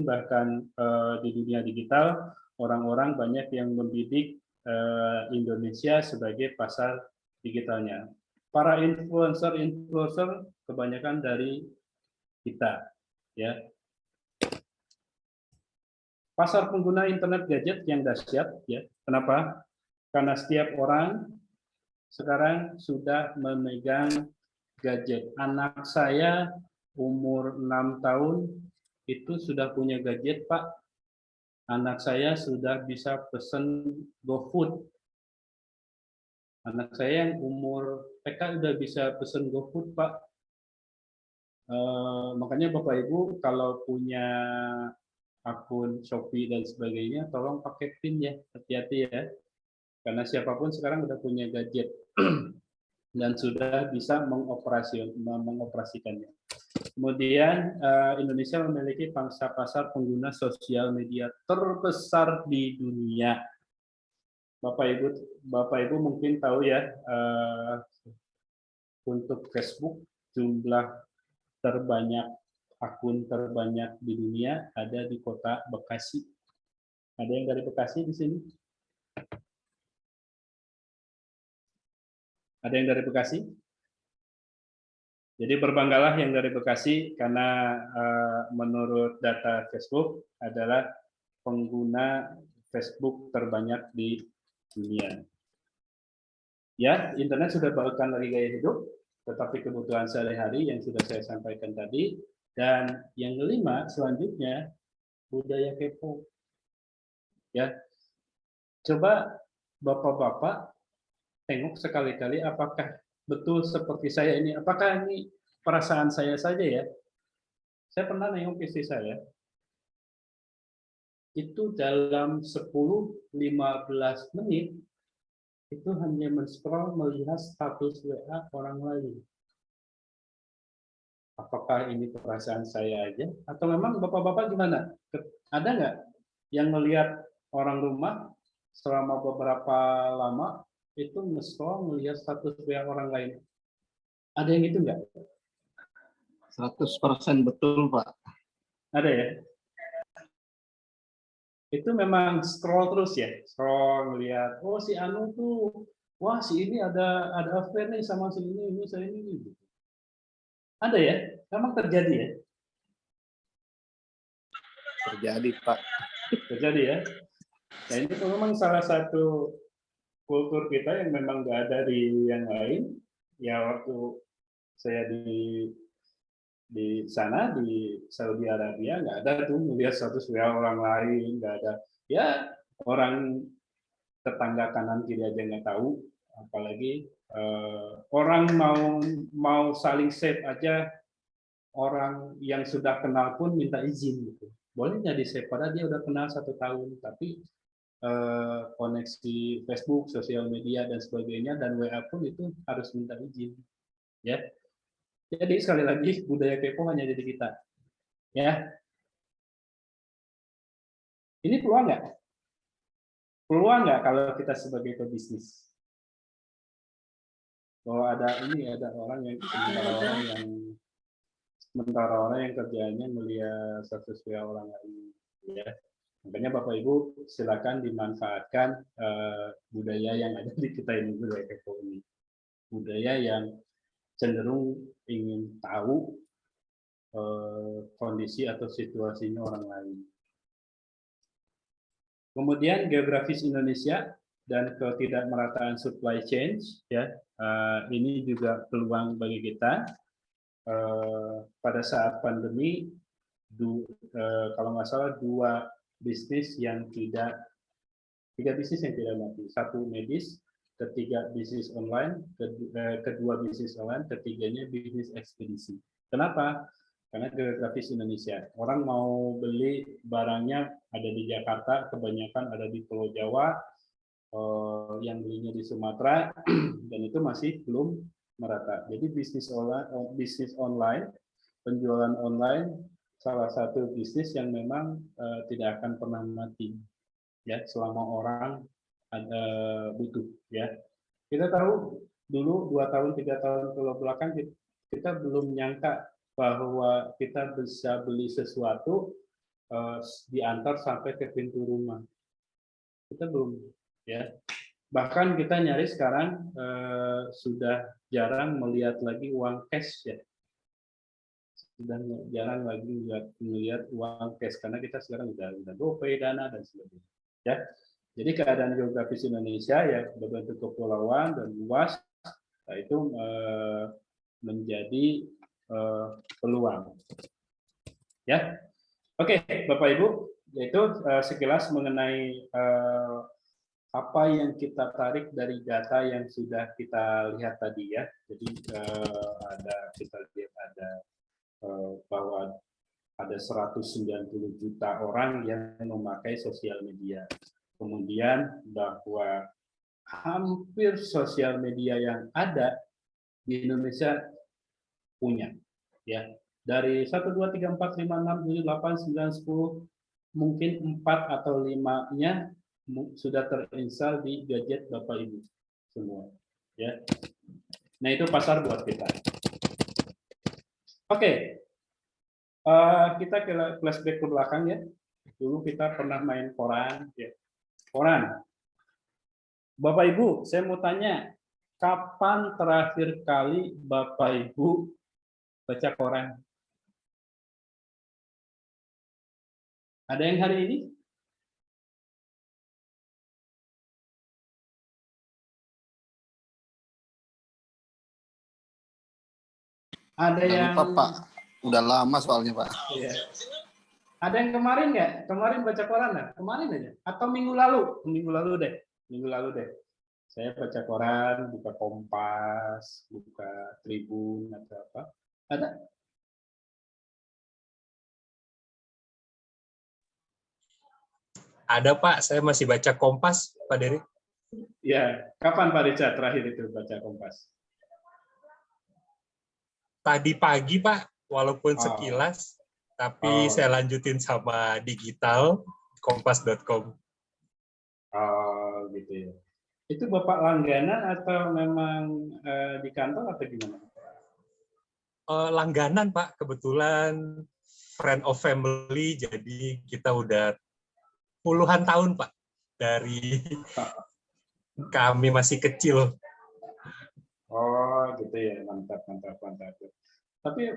bahkan di dunia digital orang-orang banyak yang membidik Indonesia sebagai pasar digitalnya. Para influencer kebanyakan dari kita ya. Pasar pengguna internet gadget yang dahsyat ya. Kenapa? Karena setiap orang sekarang sudah memegang gadget. Anak saya umur 6 tahun itu sudah punya gadget, Pak. Anak saya sudah bisa pesen GoFood. Anak saya yang umur TK udah bisa pesen GoFood, Pak. Makanya Bapak Ibu kalau punya akun Shopee dan sebagainya, tolong pakai PIN ya, hati-hati ya. Karena siapapun sekarang udah punya gadget. dan sudah bisa mengoperasikannya. Kemudian Indonesia memiliki pangsa pasar pengguna sosial media terbesar di dunia. Bapak Ibu mungkin tahu ya, untuk Facebook jumlah terbanyak, akun terbanyak di dunia ada di kota Bekasi. Ada yang dari Bekasi di sini? Ada yang dari Bekasi? Jadi berbanggalah yang dari Bekasi karena menurut data Facebook adalah pengguna Facebook terbanyak di dunia. Ya, internet sudah bukan lagi gaya hidup, tetapi kebutuhan sehari-hari yang sudah saya sampaikan tadi. Dan yang kelima, selanjutnya, budaya kepo. Ya, coba Bapak-bapak tengok sekali-kali apakah betul seperti saya ini. Apakah ini perasaan saya saja ya? Saya pernah nengok istri saya. Itu dalam 10-15 menit itu hanya men-scroll melihat status WA orang lain. Apakah ini perasaan saya aja? Atau memang Bapak-bapak gimana? Ada nggak yang melihat orang rumah selama beberapa lama itu nge-scroll melihat status WA orang lain? Ada yang itu nggak? 100% betul, Pak. Ada ya? Itu memang scroll terus ya? Scroll, melihat, oh si Anu tuh, wah si ini ada affair nih sama si ini saya ini. Ada ya? Memang terjadi ya? Terjadi, Pak. Terjadi ya? Nah ini memang salah satu kultur kita yang memang nggak ada di yang lain. Ya waktu saya di sana di Saudi Arabia nggak ada tuh melihat status WA orang lain, nggak ada. Ya orang tetangga kanan kiri aja nggak tahu, apalagi orang mau saling save aja, orang yang sudah kenal pun minta izin gitu. Boleh nggak di save padahal dia udah kenal 1 tahun, tapi koneksi Facebook, sosial media dan sebagainya dan WA pun itu harus minta izin, ya. Jadi sekali lagi budaya kepo hanya jadi kita, ya. Ini peluang nggak? Peluang nggak kalau kita sebagai pebisnis? Bahwa ada orang yang sementara orang yang kerjanya melihat status WA orang lain, ya. Makanya Bapak Ibu silakan dimanfaatkan budaya yang ada di kita ini, budaya kepo ini. Budaya yang cenderung ingin tahu kondisi atau situasinya orang lain. Kemudian geografis Indonesia dan ketidakmerataan supply chain, ya, ini juga peluang bagi kita. Pada saat pandemi, kalau nggak salah tiga bisnis yang tidak mati. 1 medis, ketiga bisnis online, kedua bisnis online, ketiganya bisnis ekspedisi. Kenapa? Karena geografis Indonesia. Orang mau beli barangnya ada di Jakarta, kebanyakan ada di Pulau Jawa, yang belinya di Sumatera, dan itu masih belum merata. Jadi bisnis online, penjualan online, salah satu bisnis yang memang tidak akan pernah mati, ya, selama orang ada butuh, ya. Kita tahu dulu 2 tahun 3 tahun ke belakang kita belum nyangka bahwa kita bisa beli sesuatu diantar sampai ke pintu rumah. Kita belum, ya. Bahkan kita nyari sekarang sudah jarang melihat lagi uang cash, ya. Sudah jarang lagi melihat uang cash karena kita sekarang udah GoPay, Dana dan sebagainya, ya. Jadi keadaan geografis Indonesia ya berbentuk kepulauan dan luas, nah itu menjadi peluang, ya. Oke, Bapak Ibu, yaitu sekilas mengenai apa yang kita tarik dari data yang sudah kita lihat tadi, ya. Jadi kita lihat ada bahwa ada 190 juta orang yang memakai sosial media. Kemudian bahwa hampir sosial media yang ada di Indonesia punya. Ya, dari 1, 2, 3, 4, 5, 6, 7, 8, 9, 10, mungkin 4 atau 5-nya sudah terinstall di gadget Bapak Ibu semua. Ya, nah itu pasar buat kita. Oke, kita flashback ke belakang ya. Dulu kita pernah main koran. Ya. Koran. Bapak Ibu, saya mau tanya, kapan terakhir kali Bapak Ibu baca koran? Ada yang hari ini? Ada yang lupa, Pak. Udah lama soalnya, Pak. Iya. Ada yang kemarin nggak? Kemarin baca koran nggak? Kemarin aja? Atau minggu lalu? Minggu lalu deh. Minggu lalu deh. Saya baca koran, buka Kompas, buka Tribun atau apa? Ada? Ada Pak, saya masih baca Kompas, Pak Dery. Ya, kapan Pak Richard terakhir itu baca Kompas? Tadi pagi Pak, walaupun sekilas, tapi saya lanjutin sama digital, kompas.com. Oh, gitu ya. Itu Bapak langganan atau memang di kantor atau gimana? Langganan Pak, kebetulan friend of family, jadi kita udah puluhan tahun Pak, dari kami masih kecil. Oh, gitu ya, mantap, mantap, mantap. Tapi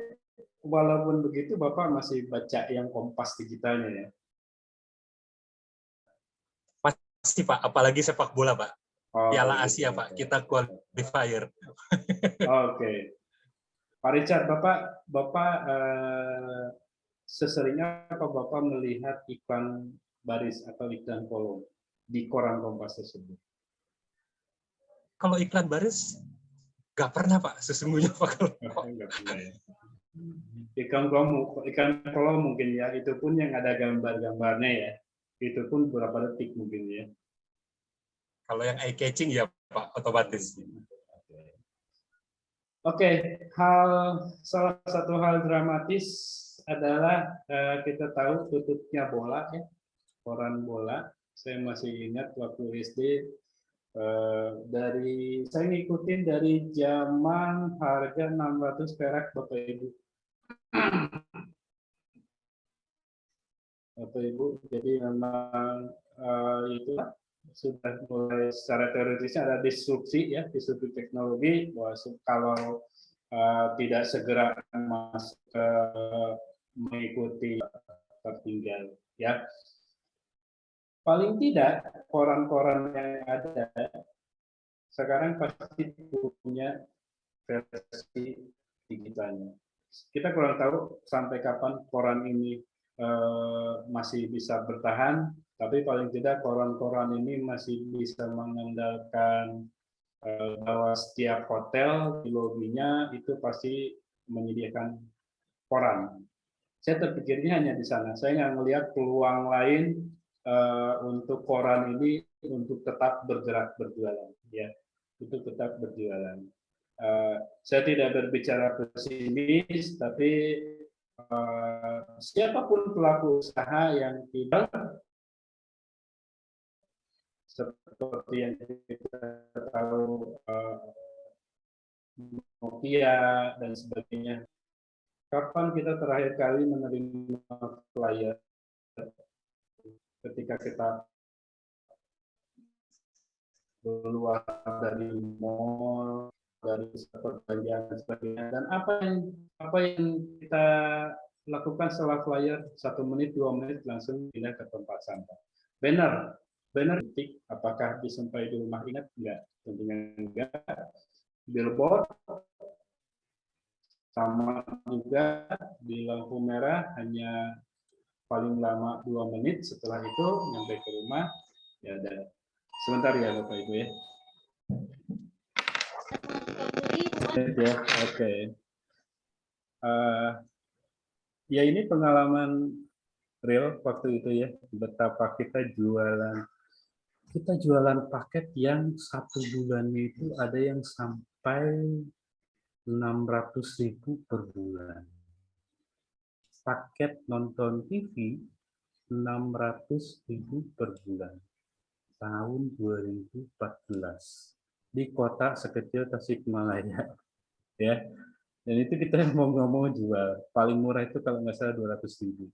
walaupun begitu, Bapak masih baca yang Kompas digitalnya ya? Masih Pak, apalagi sepak bola Pak. Piala Asia Pak, kita qualifier. Oke. Pak Richard, Bapak sesering apa Bapak melihat iklan baris atau iklan kolom di koran Kompas tersebut? Kalau iklan baris, nggak pernah Pak, sesungguhnya Pak. Nggak pernah ya. Iklan kolom mungkin ya, itu pun yang ada gambar-gambarnya ya, itu pun beberapa detik mungkin ya. Kalau yang eye catching ya Pak, otomatis. Oke, salah satu hal dramatis adalah kita tahu tutupnya bola ya, koran bola. Saya masih ingat waktu SD saya ngikutin dari zaman harga 600 perak Bapak Ibu. Bapak Ibu, jadi memang itu sudah mulai secara teoritisnya ada disrupsi ya, disrupsi teknologi, bahwa kalau tidak segera masuk ke mengikuti tertinggal ya. Paling tidak koran-koran yang ada sekarang pasti punya versi digitalnya. Kita kurang tahu sampai kapan koran ini masih bisa bertahan, tapi paling tidak koran-koran ini masih bisa mengandalkan bahwa setiap hotel di lobinya itu pasti menyediakan koran. Saya terpikirnya hanya di sana. Saya nggak melihat peluang lain untuk koran ini untuk tetap bergerak berjualan. Ya, itu tetap berjualan. Saya tidak berbicara pesimis, tapi siapapun pelaku usaha yang tidak seperti yang kita tahu Nokia dan sebagainya. Kapan kita terakhir kali menerima flyer ketika kita keluar dari mall, dari perbelanjaan dan sebagainya, dan apa yang kita lakukan setelah flyer 1 menit 2 menit langsung pindah ke tempat sampah. Banner titik, apakah disampai di rumah, ingat enggak? Tentunya enggak. Billboard sama juga di lampu merah hanya paling lama 2 menit, setelah itu sampai ke rumah ya ada. Sebentar ya Bapak Ibu ya. Oke. Ya ini pengalaman real waktu itu ya, betapa kita jualan paket yang 1 bulannya itu ada yang sampai 600.000 per bulan. Paket nonton TV 600.000 per bulan. Tahun 2014 di kota sekecil Tasikmalaya, ya. Dan itu kita mau ngomong jual paling murah itu kalau nggak salah 200.000.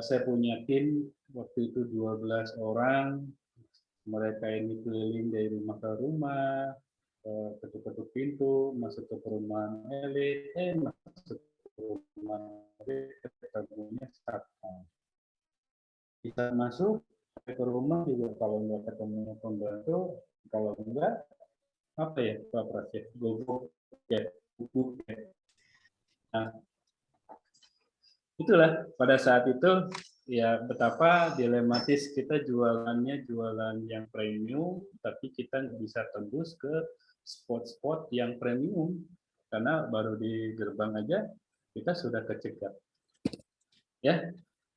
Saya punya tim waktu itu 12 orang, mereka ini keliling dari rumah ke rumah, ketuk-ketuk pintu, masuk ke perumahan elit, masuk ke perumahan elit, ketemunya satpam. Kita masuk ke rumah juga kalau nggak ketemu pembantu, kalau enggak apa ya Pak Prasetya, gobok ya, buku ya. Nah, itulah pada saat itu ya betapa dilematis kita jualannya jualan yang premium, tapi kita nggak bisa tembus ke spot-spot yang premium karena baru di gerbang aja kita sudah kecegat. Ya,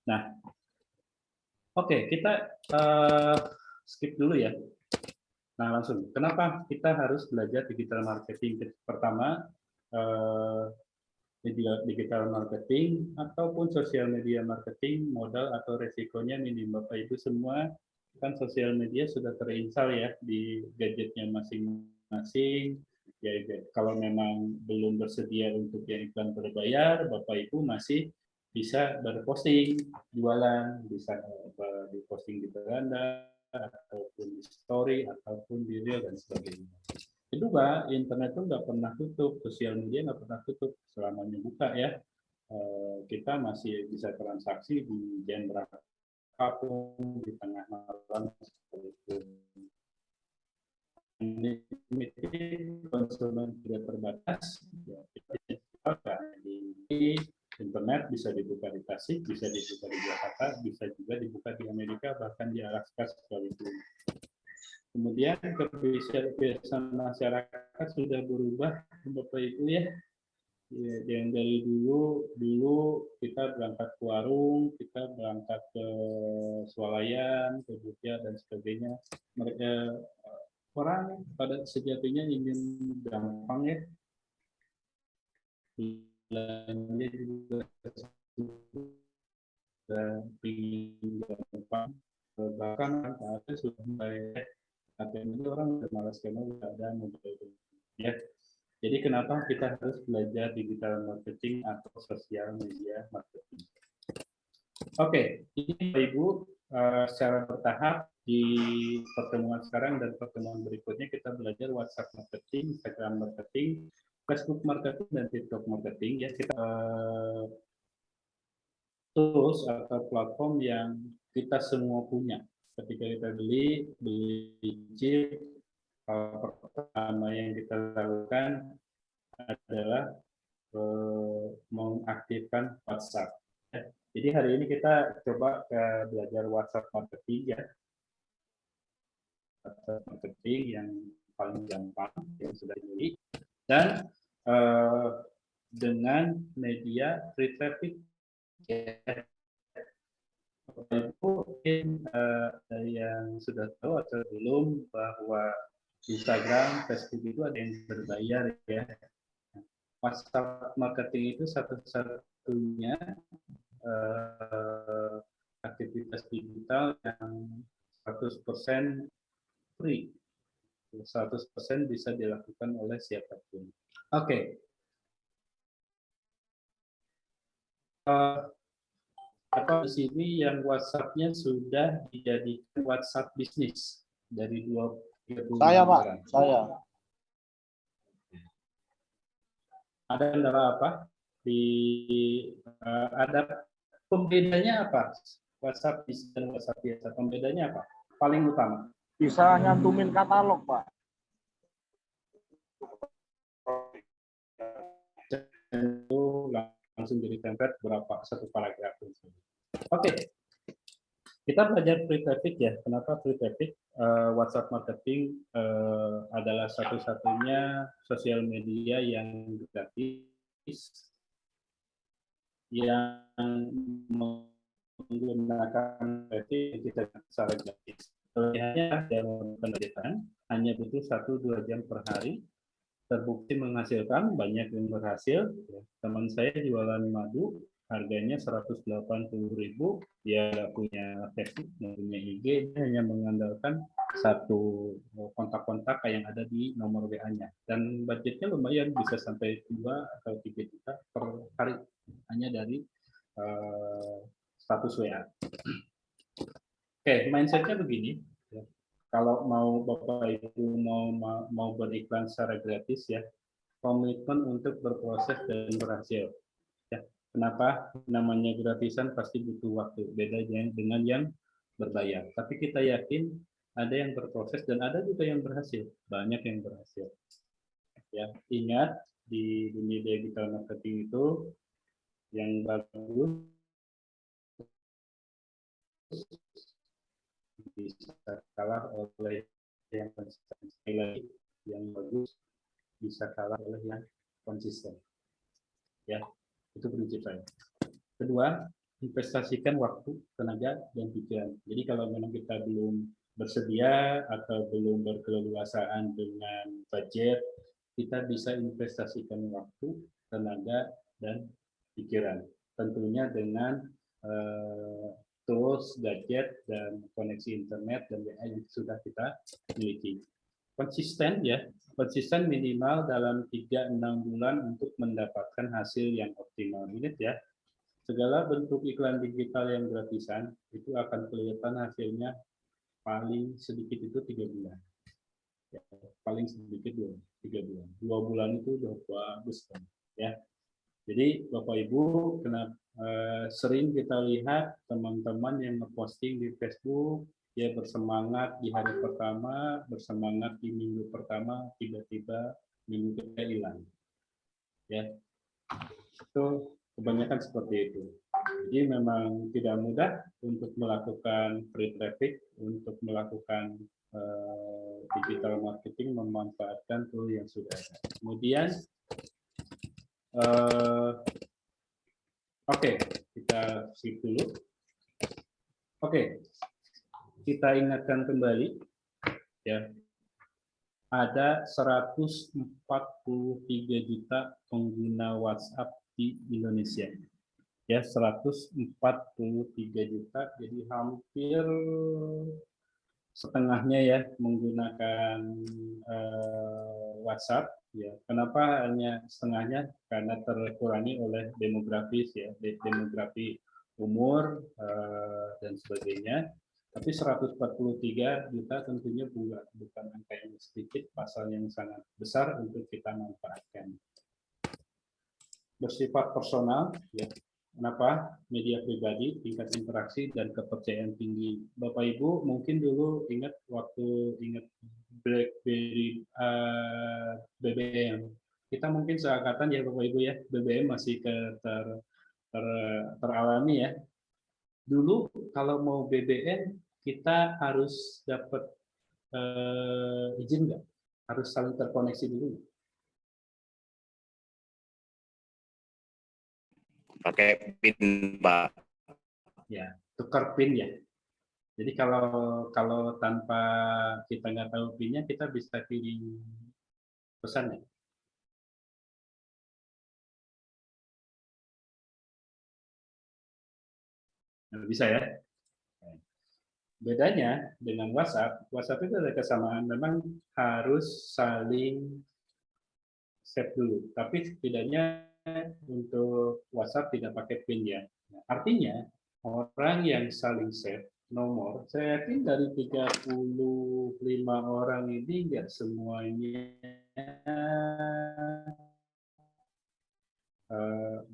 nah, oke, kita skip dulu ya. Nah, langsung. Kenapa kita harus belajar digital marketing? Pertama, digital marketing ataupun sosial media marketing, modal atau resikonya minim. Bapak Ibu semua kan sosial media sudah terinstall ya di gadgetnya masing-masing. Ya, kalau memang belum bersedia untuk yang iklan berbayar, Bapak Ibu masih bisa berposting, jualan, bisa diposting di beranda, ataupun di story, ataupun di reel, dan sebagainya. Kedua, internet itu nggak pernah tutup, sosial media nggak pernah tutup, selamanya buka ya. Kita masih bisa transaksi di jam berapapun, di tengah malam, seperti itu. Ini konsumen tidak terbatas, ya, kita bisa di internet, bisa dibuka di Tasik, bisa dibuka di Jakarta, bisa juga dibuka di Amerika, bahkan di Alaska sekalipun. Kemudian kebiasaan masyarakat sudah berubah, Bapak Ibu ya. Yang dari dulu kita berangkat ke warung, kita berangkat ke swalayan, ke Jogja dan sebagainya. Mereka orang pada sejatinya ingin gampang ya. Belanja juga ingin gampang. Bahkan ada sudah mulai ATM itu orang malas karena tidak ada mobile ya. Jadi kenapa kita harus belajar digital marketing atau sosial media marketing? Oke, ini Bapak Ibu secara bertahap di pertemuan sekarang dan pertemuan berikutnya kita belajar WhatsApp marketing, Instagram marketing, Facebook marketing, dan TikTok marketing ya. Kita tools atau platform yang kita semua punya. Ketika kita beli chip, pertama yang kita lakukan adalah mengaktifkan WhatsApp. Jadi hari ini kita coba belajar WhatsApp marketing ya. WhatsApp marketing yang paling gampang yang sudah dibeli dan dengan media free traffic. Mungkin yang sudah tahu atau belum bahwa Instagram, Facebook itu ada yang berbayar ya. WhatsApp marketing itu satu-satunya aktivitas digital yang 100% free. 100% bisa dilakukan oleh siapapun. Oke. Atau di sini yang WhatsApp-nya sudah dijadikan WhatsApp bisnis dari 20 Saya Pak, saya. Ada kendala apa? Ada pembedanya apa? WhatsApp bisnis dan WhatsApp biasa. Pembedanya apa? Paling utama. Bisa nyantumin katalog, Pak. Itu langsung jadi template berapa satu paragraf. Oke, kita belajar free traffic ya. Kenapa free traffic? WhatsApp marketing adalah satu-satunya sosial media yang gratis yang menggunakan traffic kita secara gratis. Kelebihannya dalam penerbitan hanya butuh 1-2 jam per hari. terbukti menghasilkan, banyak yang berhasil. Teman saya jualan madu, harganya 180.000, dia nggak punya Facebook, nggak punya IG, dia hanya mengandalkan satu kontak-kontak yang ada di nomor WA-nya. Dan budgetnya lumayan, bisa sampai 2 atau 3 juta per hari, hanya dari status WA. Oke, mindsetnya begini. Kalau mau Bapak Ibu mau beriklan secara gratis ya, komitmen untuk berproses dan berhasil. Ya, kenapa namanya gratisan pasti butuh waktu, beda dengan yang berbayar. Tapi kita yakin ada yang berproses dan ada juga yang berhasil, banyak yang berhasil. Ya, ingat di dunia digital marketing itu yang bagus bisa kalah oleh yang konsisten. Yang bagus bisa kalah oleh yang konsisten. Ya, itu prinsip saya. Kedua, investasikan waktu, tenaga, dan pikiran. Jadi kalau memang kita belum bersedia atau belum berkeleluasaan dengan budget, kita bisa investasikan waktu, tenaga, dan pikiran. Tentunya dengan tools, gadget, dan koneksi internet dan WA yang sudah kita miliki. Konsisten ya, konsisten minimal dalam 3-6 bulan untuk mendapatkan hasil yang optimal. Ingat ya, segala bentuk iklan digital yang gratisan itu akan kelihatan hasilnya paling sedikit itu 3 bulan. Ya, paling sedikit 3 bulan. 2 bulan itu udah bagus kan, ya. Jadi Bapak Ibu, sering kita lihat teman-teman yang ngeposting di Facebook, dia bersemangat di hari pertama, bersemangat di minggu pertama, tiba-tiba minggu ketiga hilang. Ya, itu kebanyakan seperti itu. Jadi memang tidak mudah untuk melakukan free traffic, untuk melakukan digital marketing, memanfaatkan tool yang sudah ada. Kemudian Oke, kita skip dulu. Oke, kita ingatkan kembali, ya, ada 143 juta pengguna WhatsApp di Indonesia. Ya, 143 juta, jadi hampir setengahnya ya menggunakan WhatsApp. Ya, kenapa hanya setengahnya? Karena terkurangi oleh demografis ya, demografi umur dan sebagainya. Tapi 143 juta tentunya bukan angka yang sedikit, pasal yang sangat besar untuk kita manfaatkan. Bersifat personal, ya. Kenapa? Media pribadi, tingkat interaksi dan kepercayaan tinggi. Bapak Ibu mungkin dulu ingat BlackBerry BBM. Kita mungkin seangkatan ya Bapak Ibu ya, BBM masih teralami ya. Dulu kalau mau BBM kita harus dapat izin nggak? Harus saling terkoneksi dulu. Pakai PIN, Pak. Ya, tukar PIN ya. Jadi kalau tanpa kita nggak tahu PIN-nya, kita bisa kirim pesan ya. Nah, bisa ya. Bedanya dengan WhatsApp, WhatsApp itu ada kesamaan, memang harus saling save dulu. Tapi setidaknya untuk WhatsApp tidak pakai PIN ya. Nah, artinya orang yang saling save nomor, saya yakin dari 35 orang ini nggak semuanya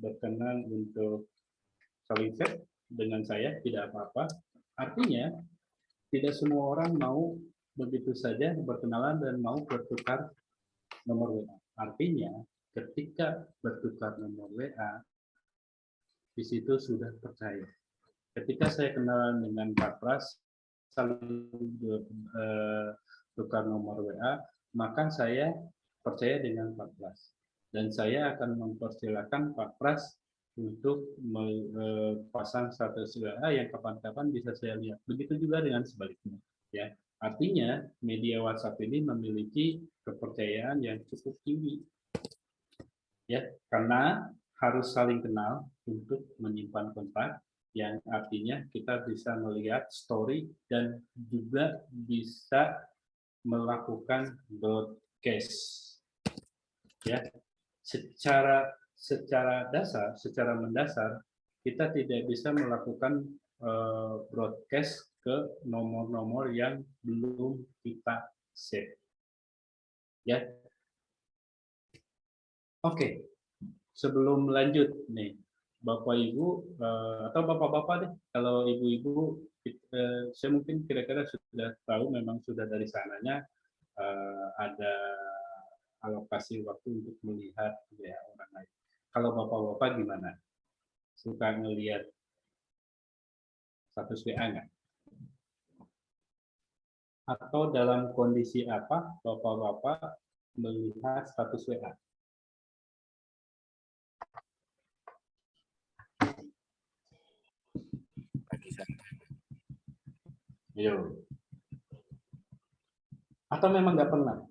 berkenan untuk saling save dengan saya, tidak apa-apa. Artinya tidak semua orang mau begitu saja berkenalan dan mau bertukar nomor WA. Artinya ketika bertukar nomor WA, di situ sudah percaya. Ketika saya kenalan dengan Pak Pras, saling tukar nomor WA, maka saya percaya dengan Pak Pras. Dan saya akan mempersilahkan Pak Pras untuk pasang status WA yang kapan-kapan bisa saya lihat. Begitu juga dengan sebaliknya. Ya, Artinya media WhatsApp ini memiliki kepercayaan yang cukup tinggi, ya, karena harus saling kenal untuk menyimpan kontak, yang artinya kita bisa melihat story dan juga bisa melakukan broadcast, ya. Secara mendasar kita tidak bisa melakukan broadcast ke nomor-nomor yang belum kita save, ya. Oke, sebelum lanjut nih, Bapak Ibu atau Bapak-bapak deh, kalau Ibu-ibu saya mungkin kira-kira sudah tahu, memang sudah dari sananya ada alokasi waktu untuk melihat ya orang lain. Kalau Bapak-bapak gimana? Suka ngelihat status WA nggak? Atau dalam kondisi apa Bapak-bapak melihat status WA? Yo. Atau memang nggak pernah?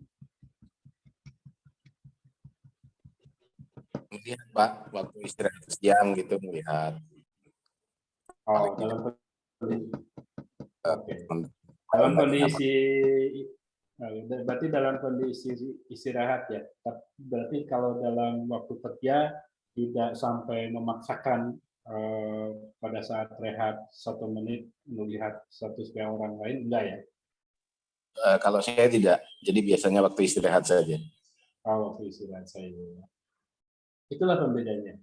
Melihat Pak, waktu istirahat siang gitu melihat. Oh, dalam kondisi berarti dalam kondisi istirahat ya. Berarti kalau dalam waktu kerja tidak sampai memaksakan pada saat rehat 1 menit melihat status WA orang lain, enggak ya? Kalau saya tidak, jadi biasanya waktu istirahat saja. Oh, waktu istirahat saya. Itulah pembedanya.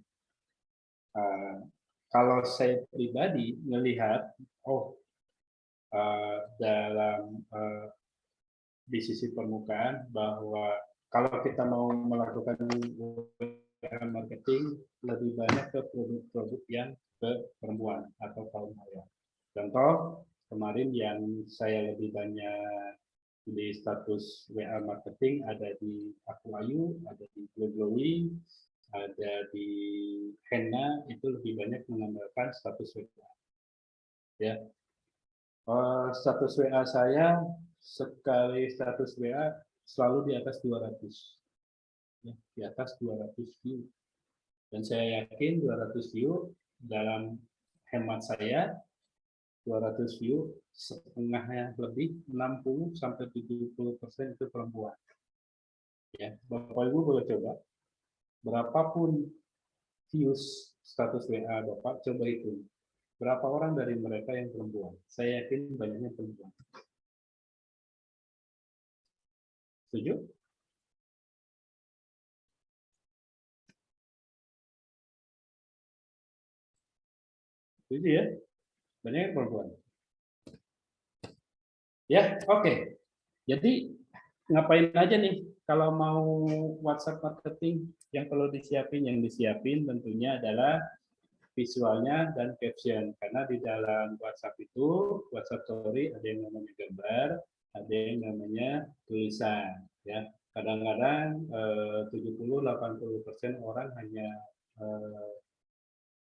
Kalau saya pribadi melihat, dalam di sisi permukaan bahwa kalau kita mau melakukan marketing, lebih banyak ke produk-produk yang ke perempuan atau kaum hawa. Contoh, kemarin yang saya lebih banyak di status WA marketing ada di Aku Ayu, ada di Glowy, ada di Henna, itu lebih banyak mengandalkan status WA. Ya, status WA saya sekali status WA selalu di atas 200, ya, di atas 200 view, dan saya yakin 200 view dalam hemat saya 200 view setengahnya lebih 60-70% itu perempuan. Ya, Bapak Ibu boleh coba berapapun views status WA Bapak, coba hitung berapa orang dari mereka yang perempuan. Saya yakin banyaknya perempuan. Setuju? Setuju ya? Banyak perempuan. Ya, oke. Jadi ngapain aja nih kalau mau WhatsApp marketing yang perlu disiapin? Yang disiapin tentunya adalah visualnya dan caption, karena di dalam WhatsApp itu, WhatsApp Story ada yang namanya gambar, ada yang namanya tulisan, ya. Kadang-kadang 70-80% orang hanya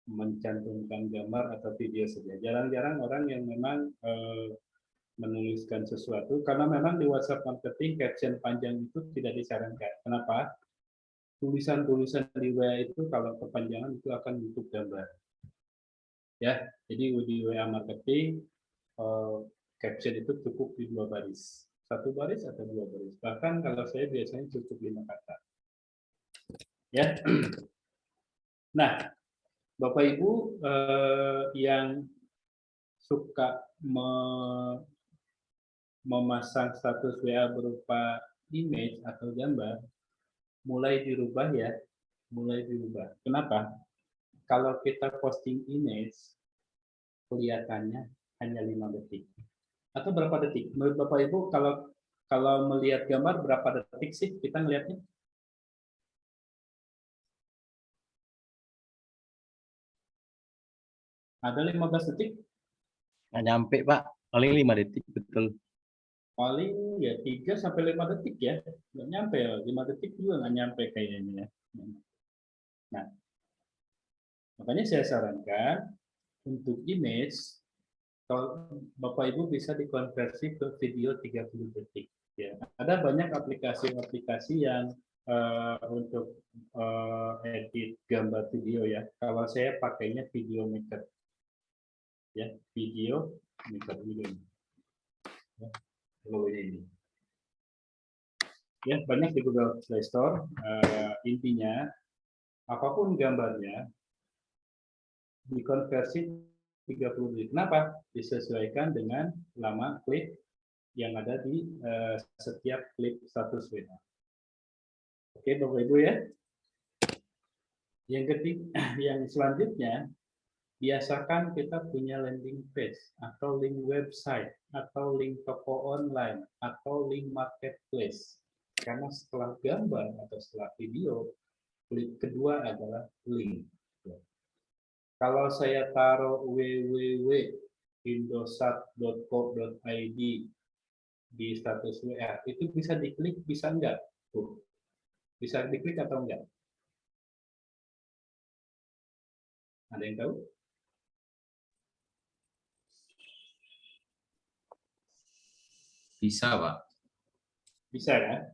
mencantumkan gambar atau video saja. Jarang-jarang orang yang memang menuliskan sesuatu, karena memang di WhatsApp marketing caption panjang itu tidak disarankan. Kenapa? Tulisan-tulisan di WA itu kalau kepanjangan itu akan bentuk gambar. Ya, jadi di WA marketing caption itu cukup di 2 baris, 1 baris atau 2 baris. Bahkan kalau saya biasanya cukup 5 kata. Ya. Nah, Bapak Ibu yang suka memasang status WA berupa image atau gambar, mulai dirubah ya, mulai dirubah. Kenapa? Kalau kita posting image, kelihatannya hanya 5 detik. Atau berapa detik? Menurut Bapak Ibu, kalau melihat gambar berapa detik sih kita melihatnya? Ada 15 detik? Nggak nyampe, Pak. Paling 5 detik, betul. Paling ya 3-5 detik ya. Nggak nyampe, 5 detik juga nggak nyampe kayaknya. Nah, makanya saya sarankan untuk image Kalau Bapak Ibu bisa dikonversi ke video 30 detik. Ya, ada banyak aplikasi-aplikasi yang untuk edit gambar video ya. Kalau saya pakainya Video Maker. Ya, Video Maker ini. Ya, logonya ini. Ya, banyak di Google Play Store. Intinya apapun gambarnya dikonversi 30 detik. Kenapa? Disesuaikan dengan lama klip yang ada di setiap klip status WA. Oke, Bapak Ibu ya. Yang ketiga, yang selanjutnya, biasakan kita punya landing page atau link website atau link toko online atau link marketplace. Karena setelah gambar atau setelah video, klip kedua adalah link. Kalau saya taruh www.indosat.co.id di status WA, itu bisa diklik, bisa enggak? Tuh. Bisa diklik atau enggak? Ada yang tahu? Bisa, Pak. Bisa kan?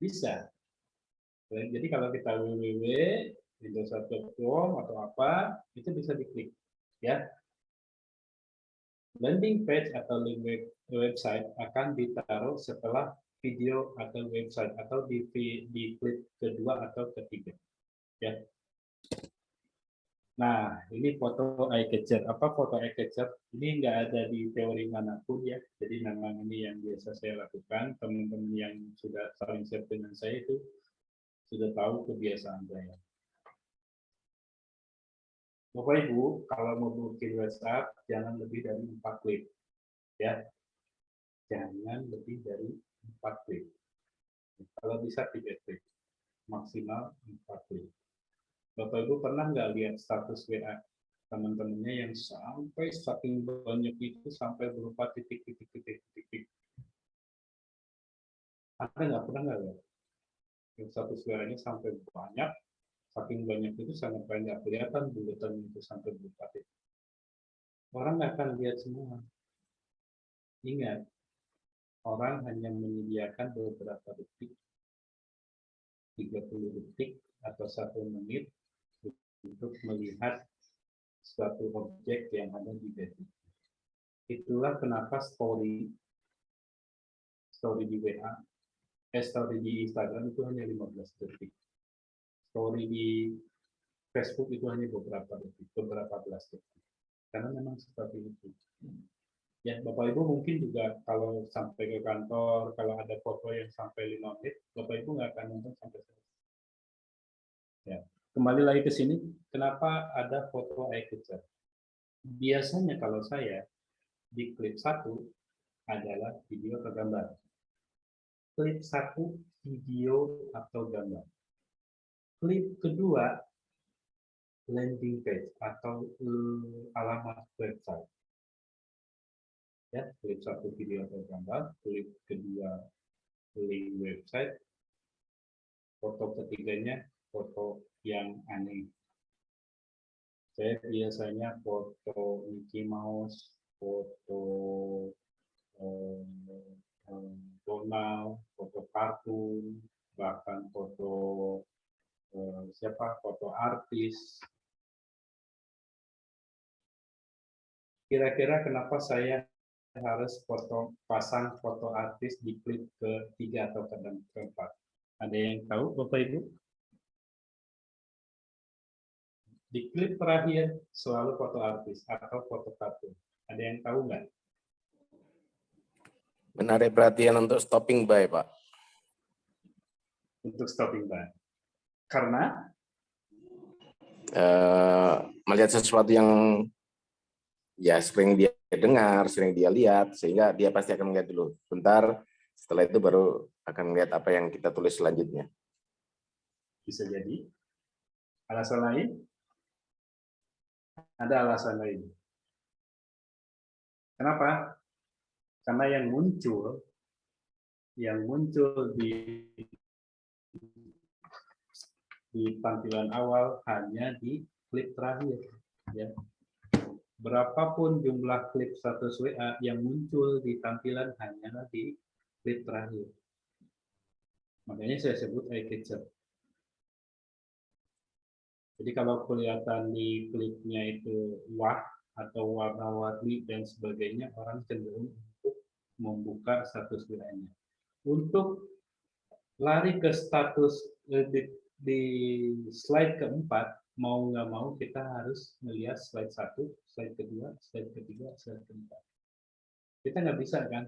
Bisa. Jadi kalau kita www.indosat.com atau apa, itu bisa diklik. Ya. Landing page atau link website akan ditaruh setelah video atau website atau di klip kedua atau ketiga. Ya. Nah, ini foto eye catcher. Apa foto eye catcher? Ini nggak ada di teori manapun ya. Jadi memang ini yang biasa saya lakukan. Teman-teman yang sudah saling share dengan saya itu sudah tahu kebiasaan saya. Bapak Ibu, kalau mau bikin WhatsApp, jangan lebih dari 4 klip. Ya. Jangan lebih dari 4 klip. Kalau bisa 3 klip. Maksimal 4 klip. Bapak Ibu pernah nggak lihat status WA teman-temannya yang sampai saking banyak itu sampai berupa titik-titik. Ada nggak pernah nggak lihat? Yang status WA-nya sampai banyak, saking banyak itu sangat banyak kelihatan bulatan itu sampai berupa titik. Orang nggak akan lihat semua. Ingat, orang hanya menyediakan beberapa detik, 30 detik atau 1 menit untuk melihat suatu objek yang ada di detik. Itulah kenapa story di WA, story di Instagram itu hanya 15 detik. Story di Facebook itu hanya beberapa belas detik. Karena memang seperti itu. Ya, Bapak Ibu mungkin juga kalau sampai ke kantor, kalau ada foto yang sampai 5 menit, Bapak Ibu nggak akan nonton sampai selesai. Ya. Kembali lagi ke sini, kenapa ada foto eye catcher? Biasanya kalau saya di klip 1 adalah video atau gambar. Klip 1 video atau gambar. Klip kedua landing page atau alamat website. Ya, klip 1 video atau gambar, klip kedua link website, foto ketiganya foto yang aneh. Saya biasanya foto Mickey Mouse, foto Donald, foto kartun, bahkan foto foto artis. Kira-kira kenapa saya harus pasang foto artis di klip ke-3 atau ke-4? Ada yang tahu, Bapak Ibu? Di klip terakhir selalu foto artis atau foto kartun. Ada yang tahu nggak? Menarik perhatian untuk stopping by, Pak. Untuk stopping by. Karena? Melihat sesuatu yang ya sering dia dengar, sering dia lihat, sehingga dia pasti akan melihat dulu. Bentar, setelah itu baru akan melihat apa yang kita tulis selanjutnya. Bisa jadi. Alasan lain? Ada alasan lain. Kenapa? Karena yang muncul di tampilan awal hanya di klip terakhir, ya. berapapun jumlah klip status WA yang muncul di tampilan hanyalah di klip terakhir. Makanya saya sebut eye catcher. Jadi kalau kelihatan di klipnya itu wah atau warna-warni dan sebagainya, orang cenderung untuk membuka status WA-nya. Untuk lari ke status di slide keempat, mau nggak mau kita harus melihat slide 1, slide kedua, slide ketiga, slide keempat. Kita nggak bisa kan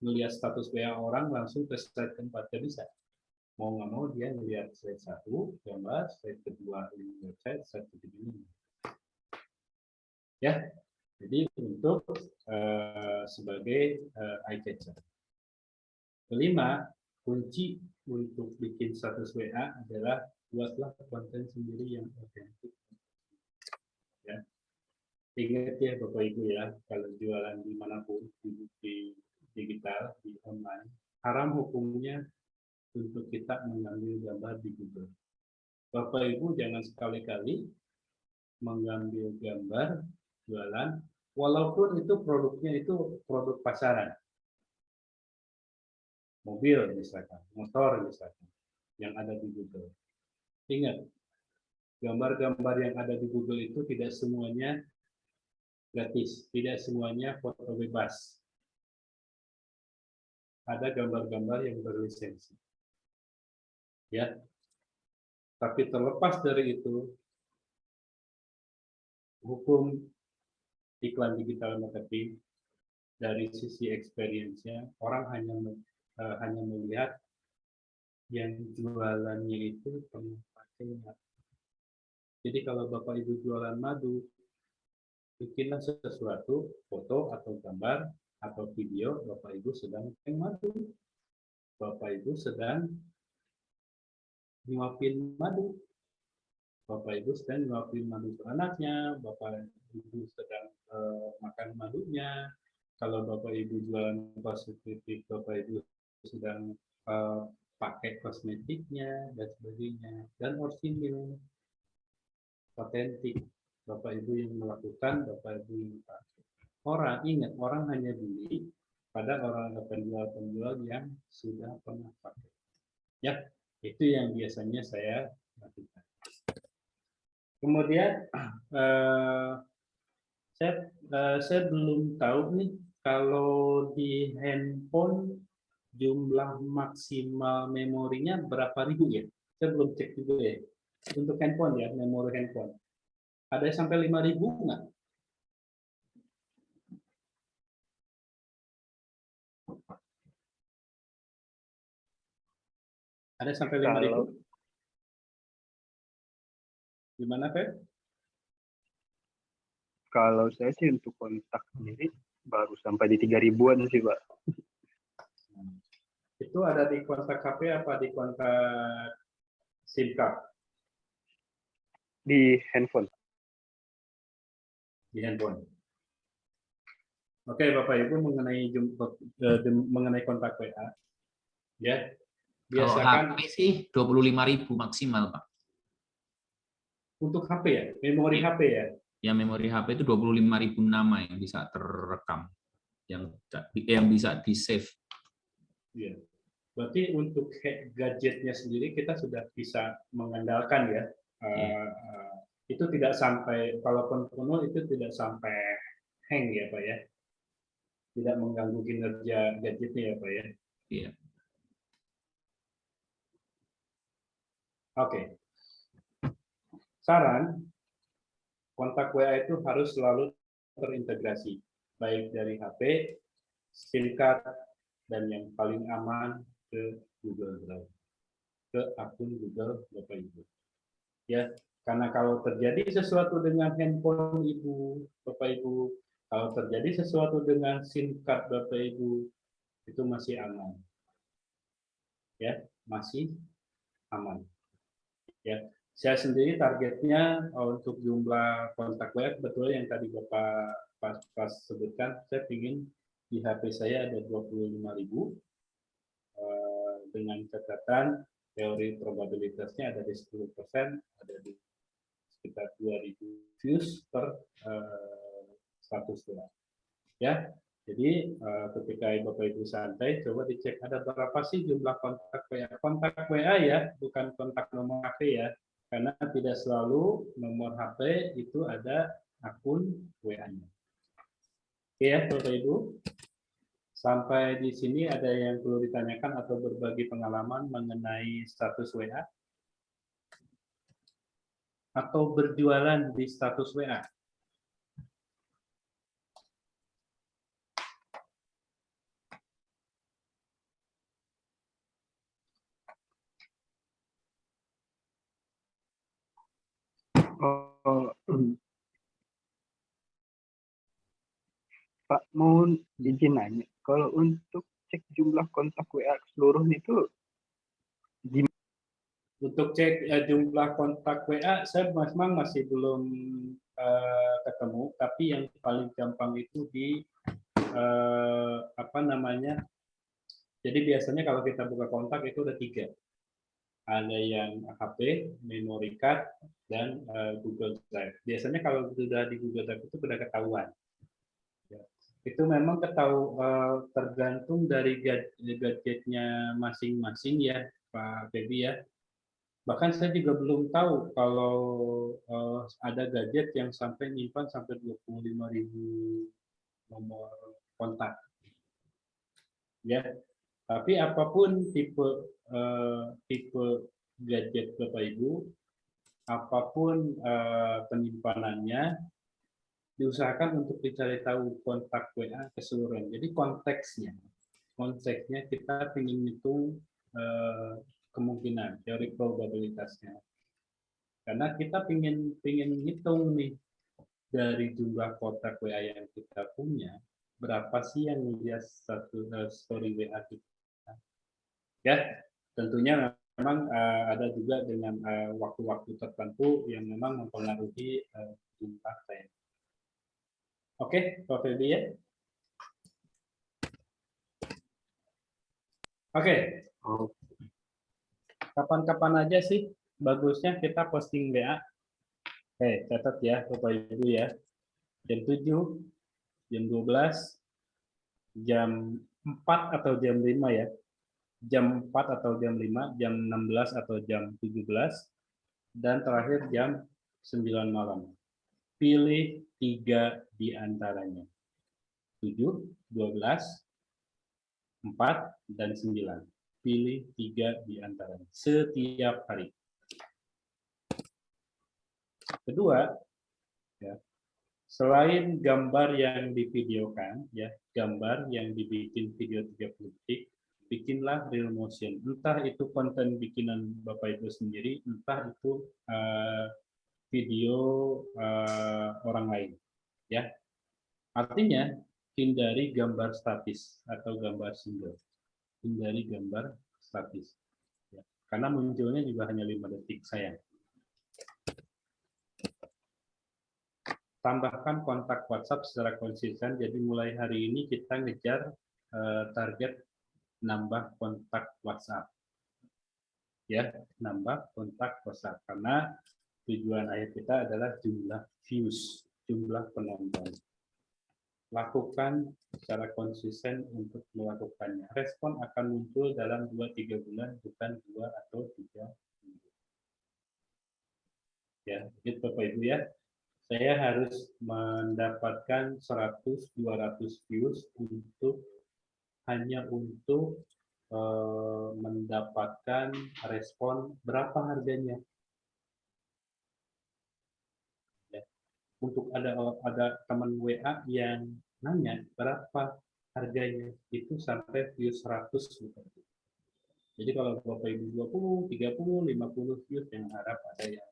melihat status WA orang langsung ke slide keempat, nggak bisa. Mau nggak mau dia melihat slide 1, gambar, slide kedua ini website, slide ketiga ini. Ya, jadi untuk sebagai eye catcher. Kelima, kunci untuk bikin status WA adalah buatlah konten sendiri yang otentik. Ya. Ingat ya Bapak Ibu ya, kalau jualan dimanapun, di digital, di online, haram hukumnya untuk kita mengambil gambar di Google. Bapak Ibu jangan sekali-kali mengambil gambar jualan, walaupun itu produknya itu produk pasaran. Mobil misalkan, motor misalkan, yang ada di Google. Ingat, gambar-gambar yang ada di Google itu tidak semuanya gratis, tidak semuanya foto bebas. Ada gambar-gambar yang berlisensi. Ya. Tapi terlepas dari itu, hukum iklan digital marketing dari sisi experience-nya, orang hanya melihat yang jualannya itu tempatnya. Jadi kalau Bapak Ibu jualan madu, bikinlah sesuatu, foto atau gambar atau video Bapak Ibu sedang madu. Bapak Ibu sedang nyuapin madu. Bapak Ibu sedang nyuapin madu ke anaknya, Bapak Ibu sedang makan madunya. Kalau Bapak Ibu jualan kosmetik, Bapak Ibu sedang pakai kosmetiknya dan sebagainya, dan orsinil, otentik. Bapak Ibu yang melakukan, Bapak Ibu yang pakai. Orang ingat, orang hanya beli pada orang penjual-penjual yang sudah pernah pakai. Ya, itu yang biasanya saya lakukan. Kemudian saya belum tahu nih kalau di handphone jumlah maksimal memorinya berapa ribu ya? Saya belum cek juga ya. Untuk handphone ya, memori handphone. Ada sampai 5.000 nggak? Ada sampai 5.000? Gimana, Feb? Kalau saya sih untuk kontak sendiri baru sampai di 3.000-an sih, Pak. Itu ada di kontak HP apa di kontak SIM card? Di handphone. Di handphone. Oke, Bapak Ibu mengenai kontak WA, ya. Biasakan kalau HP sih 25.000 maksimal, Pak. Untuk HP ya, memori HP ya. Ya, memori HP itu 25.000 nama yang bisa terekam, yang bisa di-save. Iya. Berarti untuk gadgetnya sendiri kita sudah bisa mengandalkan ya. Itu tidak sampai, kalaupun penuh itu tidak sampai hang ya Pak ya. Tidak mengganggu kinerja gadgetnya ya Pak ya. Iya. Oke. Saran, kontak WA itu harus selalu terintegrasi, baik dari HP, SIM card, dan yang paling aman ke Google Drive, ke akun Google Bapak Ibu. Ya, karena kalau terjadi sesuatu dengan handphone Ibu, Bapak Ibu, kalau terjadi sesuatu dengan SIM card Bapak Ibu, itu masih aman. Ya, masih aman. Ya, saya sendiri targetnya untuk jumlah kontak WA betul yang tadi Bapak pas sebutkan, saya ingin di HP saya ada 25.000 dengan catatan teori probabilitasnya ada di 10%, ada di sekitar 2.000 views per status WA. Ya, jadi ketika Bapak Ibu santai, coba dicek ada berapa sih jumlah kontak WA. Kontak WA ya, bukan kontak nomor HP ya, karena tidak selalu nomor HP itu ada akun WA-nya. Oke ya, Bapak Ibu. Sampai di sini ada yang perlu ditanyakan atau berbagi pengalaman mengenai status WA? Atau berjualan di status WA? Oh, Pak, mohon izin nanya, kalau untuk cek jumlah kontak WA keseluruhan itu gimana? Untuk cek jumlah kontak WA, saya memang masih belum ketemu, tapi yang paling gampang itu di apa namanya? Jadi biasanya kalau kita buka kontak itu ada 3. Ada yang HP, memory card, dan Google Drive. Biasanya kalau sudah di Google Drive itu sudah ketahuan. Ya. Itu memang tergantung dari gadgetnya masing-masing ya, Pak Febi ya. Bahkan saya juga belum tahu kalau ada gadget yang sampai nyimpan sampai 25.000 nomor kontak. Ya, tapi apapun tipe gadget Bapak Ibu, apapun penyimpanannya, diusahakan untuk dicari tahu kontak WA keseluruhan. Jadi konteksnya kita ingin hitung kemungkinan, teori probabilitasnya. Karena kita ingin hitung nih dari jumlah kontak WA yang kita punya, berapa sih yang melihat satu story WA kita. Ya, tentunya memang ada juga dengan waktu-waktu tertentu yang memang mempengaruhi jumlah saya. Oke, Pak Febi ya. Oke. Kapan-kapan aja sih bagusnya kita posting WA? Catat ya Bapak Ibu ya. Jam 7, jam 12, jam 4 atau jam 5 ya. Jam 4 atau jam 5, jam 16 atau jam 17, dan terakhir jam 9 malam. Pilih 3 di antaranya. 7, 12, 4, dan 9. Pilih 3 di antaranya setiap hari. Kedua, ya, selain gambar yang divideokan, ya, gambar yang dibikin video 30 detik, bikinlah real motion. Entah itu konten bikinan Bapak Ibu sendiri, entah itu video orang lain, ya. Artinya hindari gambar statis atau gambar single. Hindari gambar statis, ya. Karena munculnya juga hanya 5 detik sayang. Tambahkan kontak WhatsApp secara konsisten. Jadi mulai hari ini kita ngejar target nambah kontak WhatsApp, ya, nambah kontak WhatsApp, karena tujuan akhir kita adalah jumlah views, jumlah penonton. Lakukan secara konsisten untuk melakukannya. Respon akan muncul dalam 2-3 bulan, bukan 2 atau 3 minggu. Ya, itu Bapak Ibu ya. Saya harus mendapatkan 100-200 views hanya untuk mendapatkan respon berapa harganya. Untuk ada teman WA yang nanya berapa harganya, itu sampai views 100 gitu. Jadi kalau Bapak Ibu 20, 30, 50 views, yang harap ada yang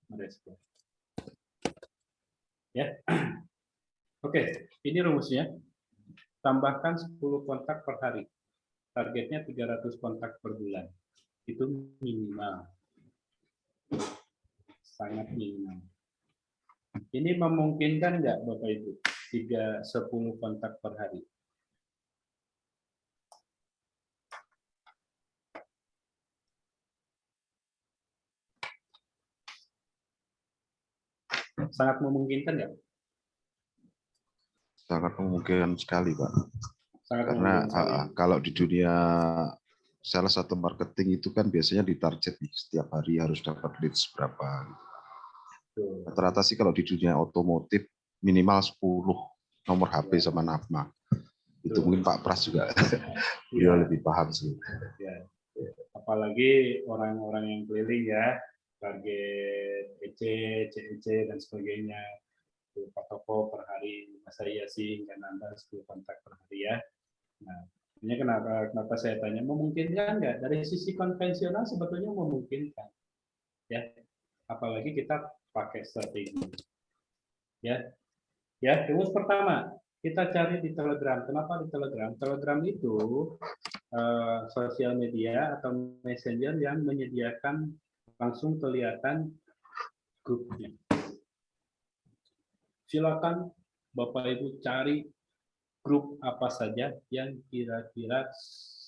merespon. Ya. Oke, ini rumusnya. Tambahkan 10 kontak per hari. Targetnya 300 kontak per bulan. Itu minimal. Sangat minimal. Ini memungkinkan nggak Bapak Ibu? 10 kontak per hari. Sangat memungkinkan nggak? Sangat memungkinkan sekali, Pak. Sangat Karena memungkinkan sekali. kalau di dunia sales atau marketing itu kan biasanya ditarget nih, setiap hari harus dapat leads berapa. Rata-rata sih kalau di dunia otomotif minimal 10 nomor HP sama nama. Itu mungkin Pak Pras juga beliau lebih paham sih. Ya. Apalagi orang-orang yang keliling ya, target EC, CEC dan sebagainya. Pak toko per hari, masa iya sih nggak nambah 10 kontak per hari ya. Nah, ini kenapa saya tanya memungkinkan nggak? Dari sisi konvensional sebetulnya memungkinkan, ya. Apalagi kita pakai strategi, ya. Ya, rumus pertama kita cari di Telegram. Kenapa di Telegram? Telegram itu sosial media atau messenger yang menyediakan langsung kelihatan grupnya. Silakan Bapak Ibu cari grup apa saja yang kira-kira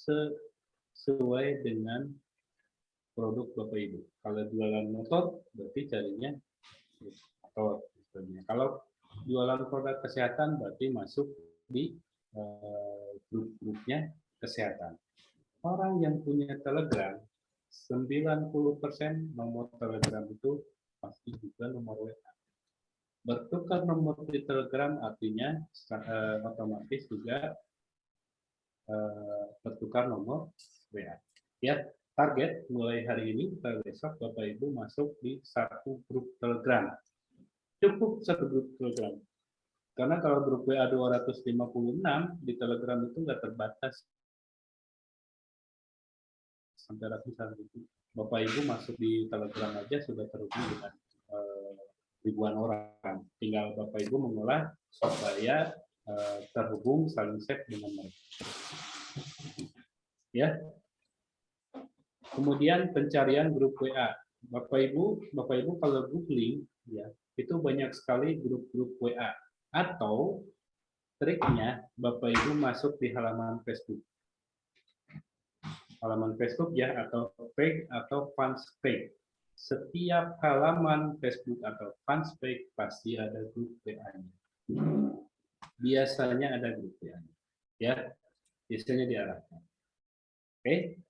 sesuai dengan produk Bapak Ibu. Kalau jualan motor, berarti carinya motor. Kalau jualan produk kesehatan, berarti masuk di grup-grupnya kesehatan. Orang yang punya Telegram, 90% nomor Telegram itu pasti juga nomor WA. Bertukar nomor di Telegram artinya otomatis juga bertukar nomor WA. Ya, target mulai hari ini sampai besok Bapak Ibu masuk di satu grup Telegram. Cukup satu grup Telegram. Karena kalau grup WA 256 di Telegram itu nggak terbatas sampai ratusan ribu. Bapak Ibu masuk di Telegram aja sudah terhubung dengan ribuan orang. Tinggal Bapak Ibu mengolah supaya terhubung saling save dengan mereka. Ya. Kemudian pencarian grup WA. Bapak Ibu kalau googling ya, itu banyak sekali grup-grup WA. Atau triknya Bapak Ibu masuk di halaman Facebook. Halaman Facebook ya, atau page atau fans page. Setiap halaman Facebook atau fans page pasti ada grup WA-nya. Biasanya ada grup WA-nya. Ya, biasanya diarahkan. Oke.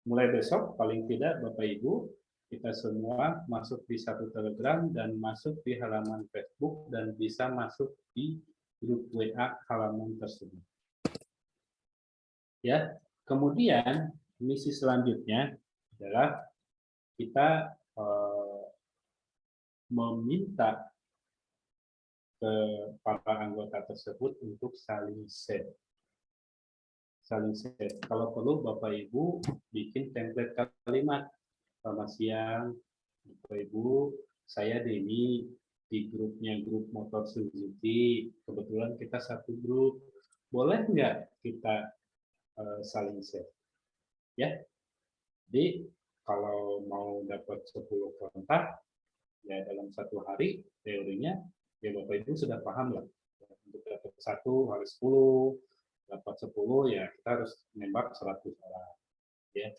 Mulai besok paling tidak Bapak Ibu kita semua masuk di satu Telegram dan masuk di halaman Facebook dan bisa masuk di grup WA halaman tersebut. Ya, kemudian misi selanjutnya adalah kita meminta ke para anggota tersebut untuk saling share. Saling share. Kalau perlu Bapak Ibu bikin template kalimat. Selamat siang, Bapak Ibu, saya Denny di grupnya grup motor Suzuki. Kebetulan kita satu grup. Boleh nggak kita saling share? Ya. Jadi kalau mau dapat 10 kontak ya dalam satu hari teorinya ya Bapak Ibu sudah paham lah. Untuk dapat 1 harus 10, dapat 10 ya kita harus nembak 100 orang. Ya.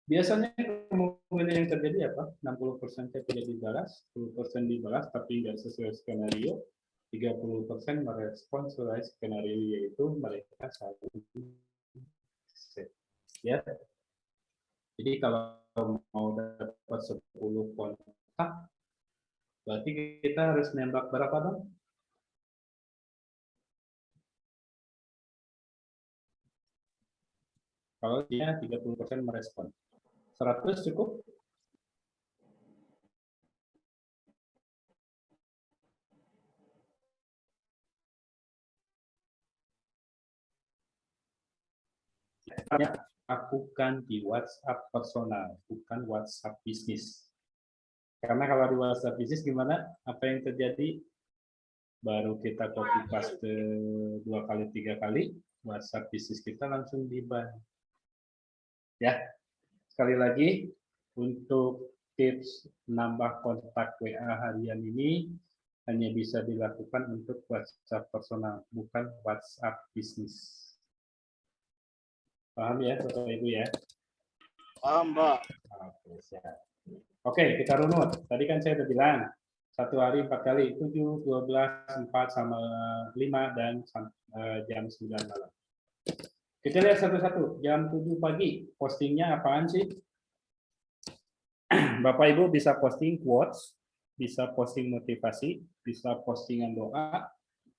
Biasanya kemungkinan yang terjadi apa? 60% tidak dibalas, 10% dibalas tapi nggak sesuai skenario, 30% merespon sesuai skenario, yaitu mereka saling share. Ya. Jadi kalau mau dapat 10 kontak, berarti kita harus nembak berapa dong? Kalau dia 30% merespon. 100 cukup? Lakukan di WhatsApp personal, bukan WhatsApp bisnis. Karena kalau di WhatsApp bisnis gimana? Apa yang terjadi? Baru kita copy paste 2 kali 3 kali, WhatsApp bisnis kita langsung di-ban. Ya. Sekali lagi, untuk tips nambah kontak WA harian ini hanya bisa dilakukan untuk WhatsApp personal, bukan WhatsApp bisnis. Paham ya, Bapak Ibu ya? Paham, Pak. Oke, siap. Oke, kita runut. Tadi kan saya sudah bilang, Satu hari 4 kali, 7, 12, 4 sama 5 dan jam 9 malam. Kita lihat satu-satu. Jam 7 pagi, postingnya apaan sih? Bapak Ibu bisa posting quotes, bisa posting motivasi, bisa postingan doa,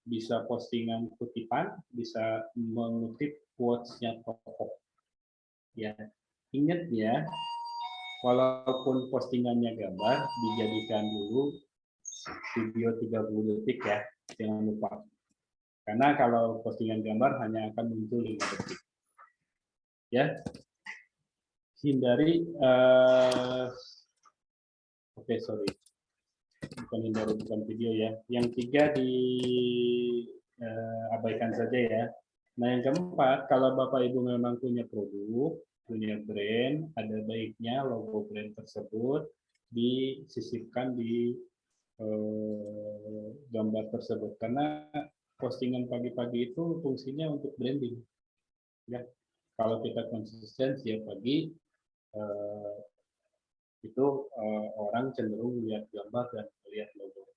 bisa postingan kutipan, bisa mengutip quotes-nya tokoh. Ya, ingat ya, walaupun postingannya gambar, dijadikan dulu video 30 detik ya, jangan lupa. Karena kalau postingan gambar hanya akan muncul 5 detik. Ya, hindari, sorry, bukan hindari, bukan video ya. Yang 3 abaikan saja ya. Nah, yang keempat, kalau Bapak Ibu memang punya produk, punya brand, ada baiknya logo brand tersebut disisipkan di gambar tersebut, karena postingan pagi-pagi itu fungsinya untuk branding. Ya, kalau kita konsisten setiap pagi, itu orang cenderung melihat gambar dan melihat logo.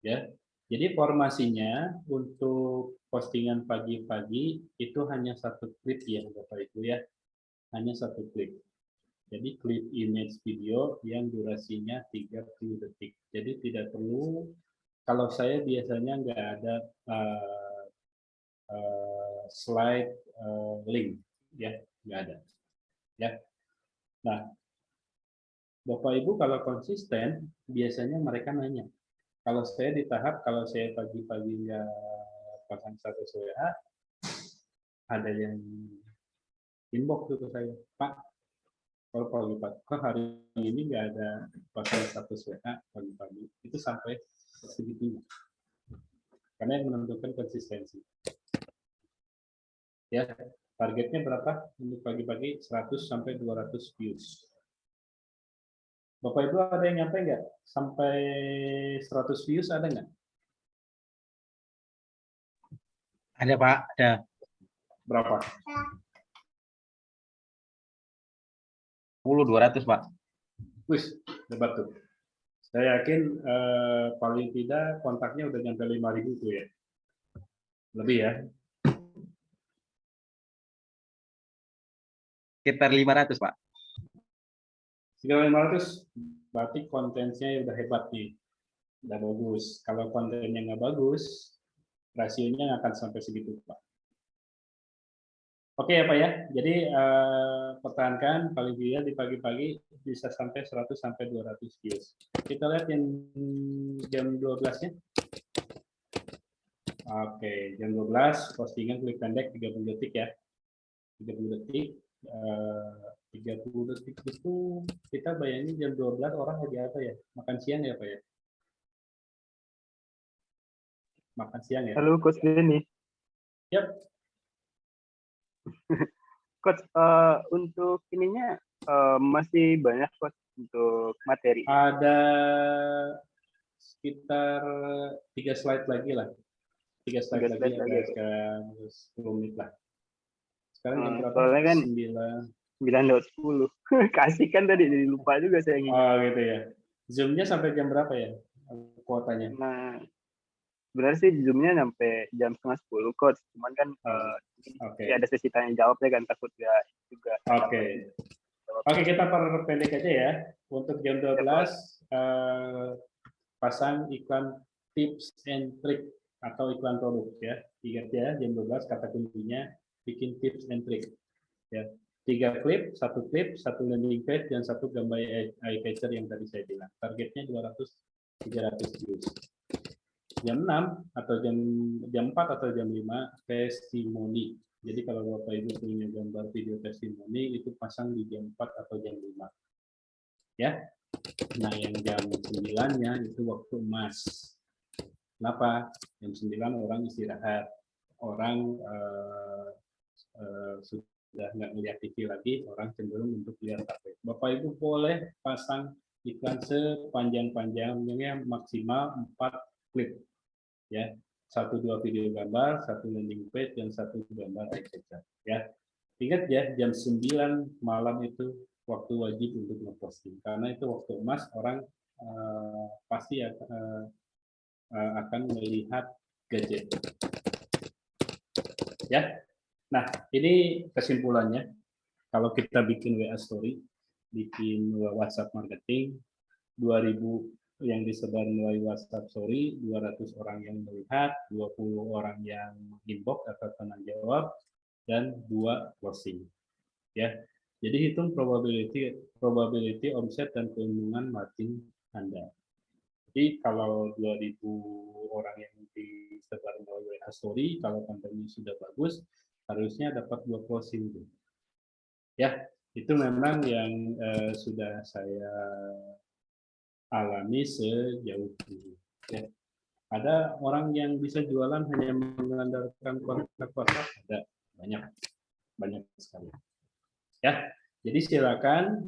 Ya, jadi formasinya untuk postingan pagi-pagi itu hanya satu klip ya, Bapak Ibu ya, hanya satu klip. Jadi klip image video yang durasinya 30 detik. Jadi tidak perlu. Kalau saya biasanya nggak ada slide link, ya nggak ada. Ya. Nah, Bapak Ibu kalau konsisten, biasanya mereka nanya. Kalau saya di tahap, kalau saya pagi-pagi nggak pasang status WA, ada yang inbox ke saya, Pak, kalau pagi-pagi, kok hari ini nggak ada pasang status WA pagi-pagi, itu sampai segitunya. Karena yang menentukan konsistensi. Ya, targetnya berapa untuk pagi-pagi? 100 sampai 200 views. Bapak Ibu ada yang nyampe nggak? Sampai 100 views ada nggak? Ada Pak, ada. Berapa? 200 Pak. Wis, hebat tuh. Saya yakin paling tidak kontaknya udah nyampe 5.000 tuh ya. Lebih ya. Sekitar 500 Pak. Sekitar 500, berarti kontennya udah hebat nih. Udah bagus. Kalau kontennya nggak bagus, rasionya akan sampai segitu Pak. Oke ya Pak ya, jadi pertahankan paling tidak di pagi-pagi bisa sampai 100 sampai 200 views. Kita lihat yang jam 12-nya. Oke, jam 12 postingan klip pendek 30 detik ya. 30 detik. 30 detik itu kita bayangin jam 12 orang lagi apa ya? Makan siang ya Pak ya? Makan siang ya? Halo Coach Denny. Yap. Coach, untuk ininya masih banyak Coach untuk materi. Ada sekitar 3 slide lagi lah. 3 slide lagi ada sekarang 10 menit lah. Sekarang jam berapa? Soalnya kan 9:10. Kasih kan tadi, jadi lupa juga saya ingin. Oh gitu ya. Zoom-nya sampai jam berapa ya kuotanya? Nah, sebenarnya sih Zoom-nya sampai jam 9:30 Coach. Cuman kan ada sesi tanya jawabnya kan, takut ya juga. Oke, kita perpendek aja ya. Untuk jam 12 pasang iklan tips and trick atau iklan produk ya. Ingat ya, jam 12 kata kuncinya bikin tips and trick. Ya. 3 klip, 1 klip, 1 landing page, dan 1 gambar eye catcher yang tadi saya bilang. Targetnya 200-300 views. Jam 6 atau jam 4 atau jam 5 testimoni. Jadi kalau Bapak Ibu punya gambar video testimoni itu pasang di jam 4 atau jam 5. Ya. Nah, yang jam 9-nya itu waktu emas. Kenapa? Jam 9 orang istirahat. Orang sudah nggak melihat TV lagi, orang cenderung untuk lihat HP. Bapak Ibu boleh pasang iklan sepanjang-panjangnya, maksimal 4 klip. Ya, 1-2 video gambar, 1 landing page, dan 1 gambar eye catcher. Ya, ingat ya, jam 9 malam itu waktu wajib untuk ngeposting, karena itu waktu emas, orang pasti akan melihat gadget. Ya, nah ini kesimpulannya. Kalau kita bikin WA Story, bikin WhatsApp Marketing, 2.000 yang disebar melalui WhatsApp Story, 200 orang yang melihat, 20 orang yang inbox atau tanya jawab, dan 2 closing. Ya, jadi hitung probability omset dan keuntungan marketing Anda. Jadi kalau 2.000 orang yang disebar melalui WA Story, kalau kontennya sudah bagus, harusnya dapat 2 closing. Ya, itu memang yang sudah saya alami sejauh ini. Ya. Ada orang yang bisa jualan hanya mengandalkan kontak WhatsApp, ada banyak sekali. Ya, jadi silakan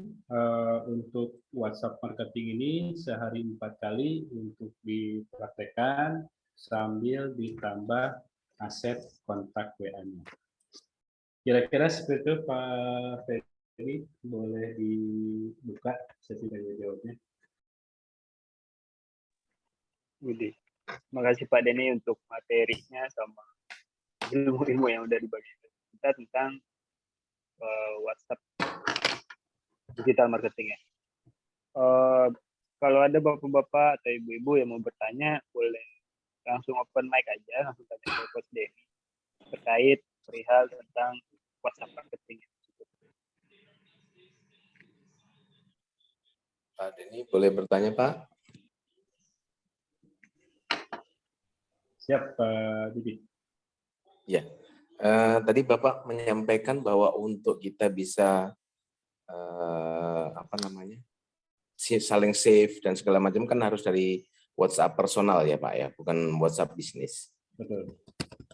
untuk WhatsApp marketing ini sehari 4 kali untuk dipraktekkan sambil ditambah aset kontak WA-nya. Kira-kira seperti itu Pak Ferry, boleh dibuka sesi tanya jawabnya. Budi. Terima kasih Pak Denny untuk materinya sama ilmu-ilmu yang udah dibagi kita tentang WhatsApp digital marketing ya. Kalau ada bapak-bapak atau ibu-ibu yang mau bertanya, boleh langsung open mic aja, langsung tanya ke Coach Denny terkait perihal tentang WhatsApp marketing. Pak Denny, boleh bertanya Pak? Siap Pak Didi. Ya, tadi Bapak menyampaikan bahwa untuk kita bisa saling save dan segala macam kan harus dari WhatsApp personal ya Pak ya, bukan WhatsApp bisnis. Betul.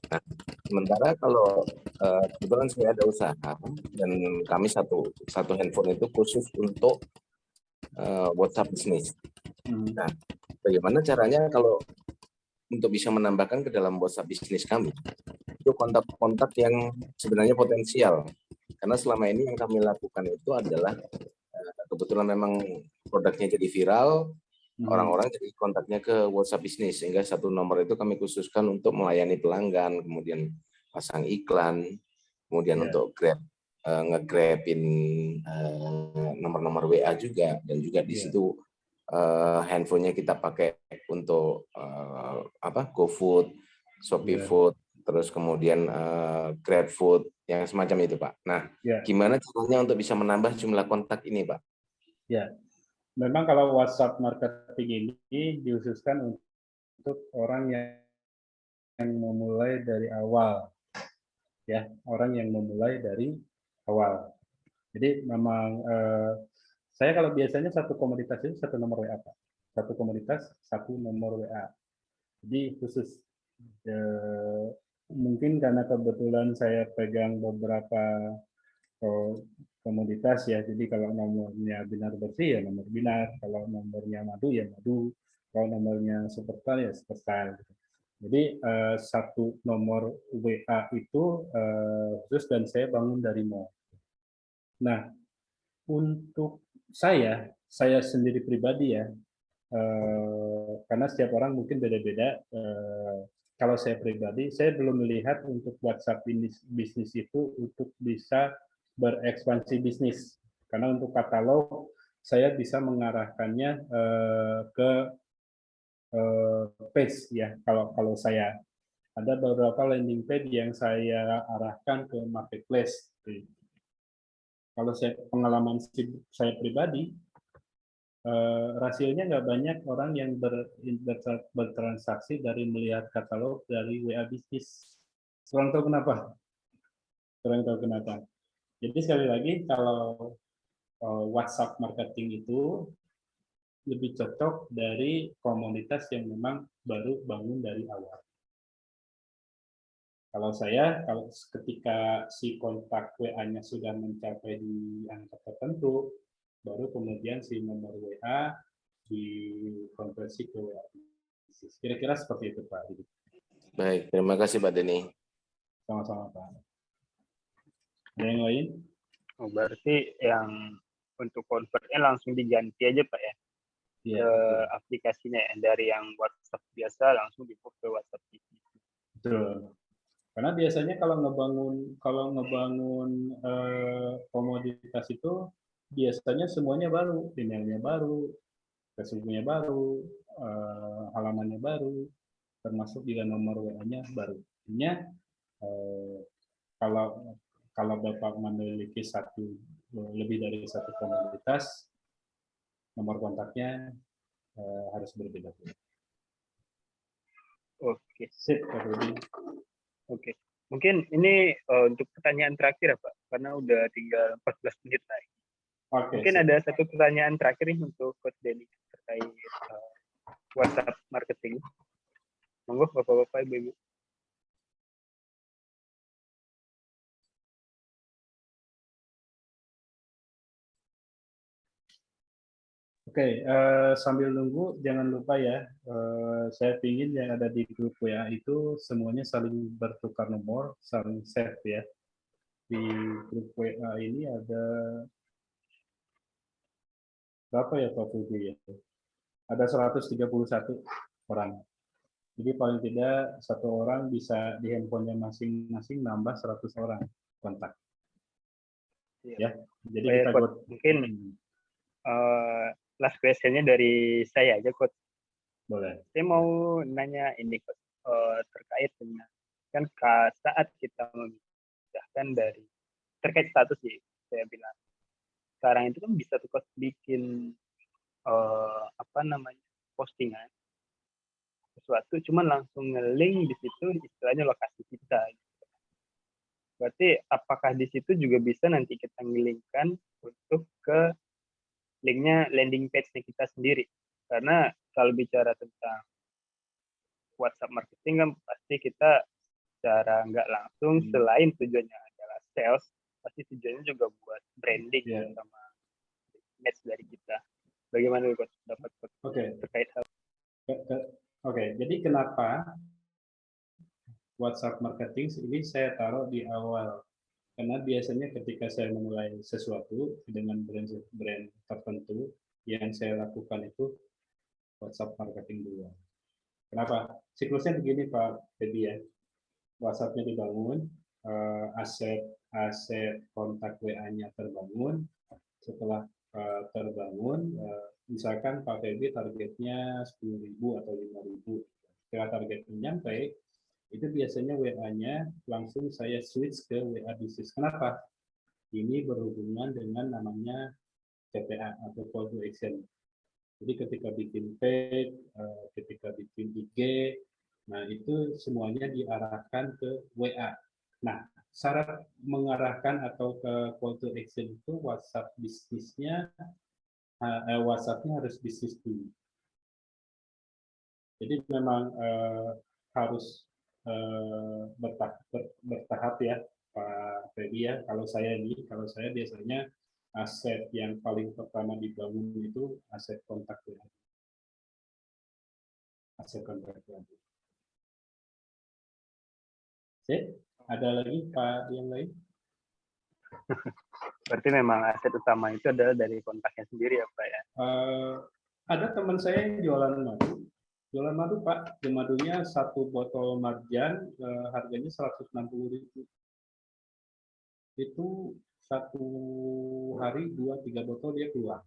Nah, sementara kalau kebetulan saya ada usaha dan kami satu handphone itu khusus untuk WhatsApp bisnis. Nah, bagaimana caranya kalau untuk bisa menambahkan ke dalam WhatsApp bisnis kami itu kontak-kontak yang sebenarnya potensial, karena selama ini yang kami lakukan itu adalah kebetulan memang produknya jadi viral, orang-orang jadi kontaknya ke WhatsApp bisnis, sehingga satu nomor itu kami khususkan untuk melayani pelanggan, kemudian pasang iklan, kemudian untuk nge-grabin nomor-nomor WA juga, dan juga di situ handphonenya kita pakai untuk GoFood, ShopeeFood, terus kemudian GrabFood, yang semacam itu Pak. Nah, gimana caranya untuk bisa menambah jumlah kontak ini Pak? Ya, memang kalau WhatsApp marketing ini dihususkan untuk orang yang memulai dari awal, ya, orang yang memulai dari awal. Jadi memang saya kalau biasanya satu komoditas itu satu nomor WA Pak. Satu komoditas satu nomor WA. Jadi khusus mungkin karena kebetulan saya pegang beberapa komoditas ya. Jadi kalau nomornya binar bersih ya nomor binar, kalau nomornya madu ya madu, kalau nomornya superstar ya superstar. Jadi satu nomor WA itu khusus dan saya bangun dari nol. Nah, untuk saya sendiri pribadi ya, karena setiap orang mungkin beda-beda. Kalau saya pribadi, saya belum melihat untuk WhatsApp bisnis itu untuk bisa berekspansi bisnis. Karena untuk katalog, saya bisa mengarahkannya ke page ya. Kalau saya ada beberapa landing page yang saya arahkan ke marketplace. Kalau pengalaman saya pribadi, rasionya nggak banyak orang yang bertransaksi dari melihat katalog dari WA bisnis. Kurang tahu kenapa. Jadi sekali lagi kalau WhatsApp marketing itu lebih cocok dari komunitas yang memang baru bangun dari awal. Kalau ketika si kontak WA-nya sudah mencapai di angka tertentu, baru kemudian si nomor WA dikonversi ke WA. Kira-kira seperti itu Pak. Baik, terima kasih Pak Denny. Sama-sama Pak. Ada yang lain? Berarti yang untuk convertnya langsung diganti aja Pak ya? ke aplikasinya ya, dari yang WhatsApp biasa langsung di-move ke WhatsApp TV. Betul. Karena biasanya kalau ngebangun komoditas itu biasanya semuanya baru, emailnya baru, Facebooknya baru, halamannya baru, termasuk juga nomor WA-nya baru. Artinya kalau Bapak memiliki lebih dari satu komoditas, nomor kontaknya harus berbeda-beda. Oke. Sip, Pak Rudi. Oke. Mungkin ini untuk pertanyaan terakhir ya Pak, karena udah tinggal 14 menit lagi. Oke, mungkin sip. ada satu pertanyaan terakhir nih untuk Coach Denny terkait WhatsApp marketing. Monggo Bapak-bapak, Ibu-ibu. Oke, sambil nunggu jangan lupa ya, saya ingin yang ada di grup WA itu semuanya saling bertukar nomor, saling save ya. Di grup WA ini ada berapa ya Pak Fuji ya? Ada 131 orang. Jadi paling tidak satu orang bisa di handphonenya masing-masing nambah 100 orang kontak. Ya, jadi kita mungkin last question-nya dari saya aja, Coach. Boleh. Saya mau nanya ini, Coach, terkait dengan kan saat kita memindahkan dari terkait status sih, saya bilang sekarang itu kan bisa tuh Coach bikin postingan sesuatu, cuman langsung nge-link di situ istilahnya lokasi kita. Berarti apakah di situ juga bisa nanti kita nge-linkkan untuk ke linknya landing page-nya kita sendiri? Karena kalau bicara tentang WhatsApp marketing kan pasti kita secara nggak langsung selain tujuannya adalah sales, pasti tujuannya juga buat branding sama image dari kita. Bagaimana Coach dapat terkait hal? Oke, jadi kenapa WhatsApp marketing ini saya taruh di awal? Karena biasanya ketika saya memulai sesuatu dengan brand tertentu, yang saya lakukan itu WhatsApp marketing dulu. Kenapa? Siklusnya begini Pak Dedi ya. WhatsApp-nya dibangun, aset kontak WA-nya terbangun. Setelah terbangun, misalkan Pak Feby targetnya 10.000 atau 5.000. Setelah targetnya nyampe, itu biasanya WA-nya langsung saya switch ke WA bisnis. Kenapa? Ini berhubungan dengan namanya CTA atau call to action. Jadi ketika bikin page, ketika bikin IG, nah itu semuanya diarahkan ke WA. Nah, syarat mengarahkan atau ke call to action itu WhatsApp bisnisnya, WhatsApp-nya harus bisnis dulu. Jadi memang harus bertahap ya Pak Feby ya. Kalau saya biasanya aset yang paling pertama dibangun itu aset kontak WA. Aset kontak WA. Ada lagi Pak yang lain? Berarti memang aset utama itu adalah dari kontaknya sendiri ya Pak ya? Ada teman saya yang jualan madu. Jualan madu Pak, di madunya satu botol marjan harganya 160.000. Itu satu hari 2-3 botol dia keluar.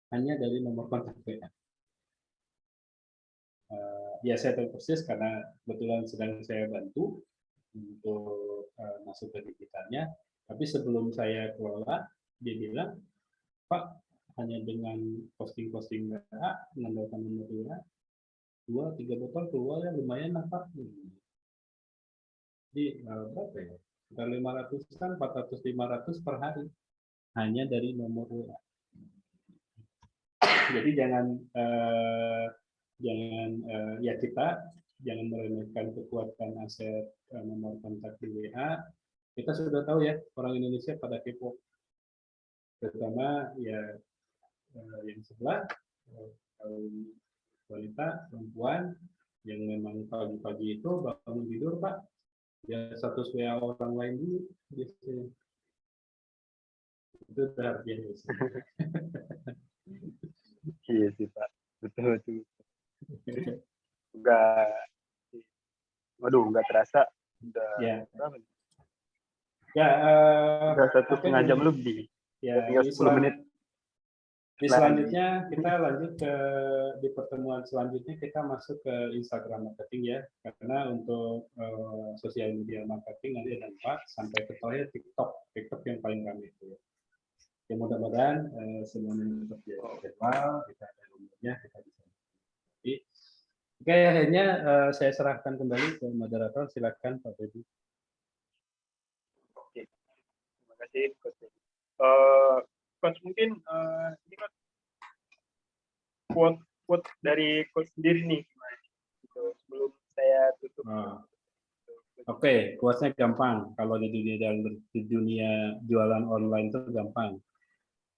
Hanya dari nomor kontak WA. Ya saya tahu persis karena kebetulan sedang saya bantu untuk masuk ke digitalnya. Tapi sebelum saya kelola, dia bilang, Pak, hanya dengan posting-posting WA, mengandalkan nomor WA, 2-3 botol keluar ya lumayan lah Pak. Jadi berapa ya? Sekitar 500-an, 400-500 per hari. Hanya dari nomor WA. Jadi jangan kita jangan meremehkan kekuatan aset nomor kontak di WA. Kita sudah tahu ya, orang Indonesia pada kepo. Terutama ya yang sebelah, wanita, perempuan, yang memang pagi-pagi itu bangun tidur Pak, ya status WA orang lain dulu biasanya. Itu udah biasa. Iya sih Pak, betul betul. Enggak, waduh nggak terasa udah Ya. berapa nih? Ya, Udah satu oke, setengah jam lebih. Ya, Tinggal 10 menit. Di selanjutnya kita lanjut di pertemuan selanjutnya kita masuk ke Instagram marketing ya, karena untuk sosial media marketing nanti ada 4 sampai ke terakhir TikTok yang paling ramai itu. Ya mudah-mudahan semuanya tetap jadwal, kita ada umurnya, kita bisa. Oke, akhirnya saya serahkan kembali ke moderator, silakan Pak Feby. Oke, terima kasih Coach. Coach mungkin ini kan quote dari Coach sendiri nih, gitu, sebelum saya tutup. Oke, quotes-nya gampang. Kalau di dunia jualan online itu gampang.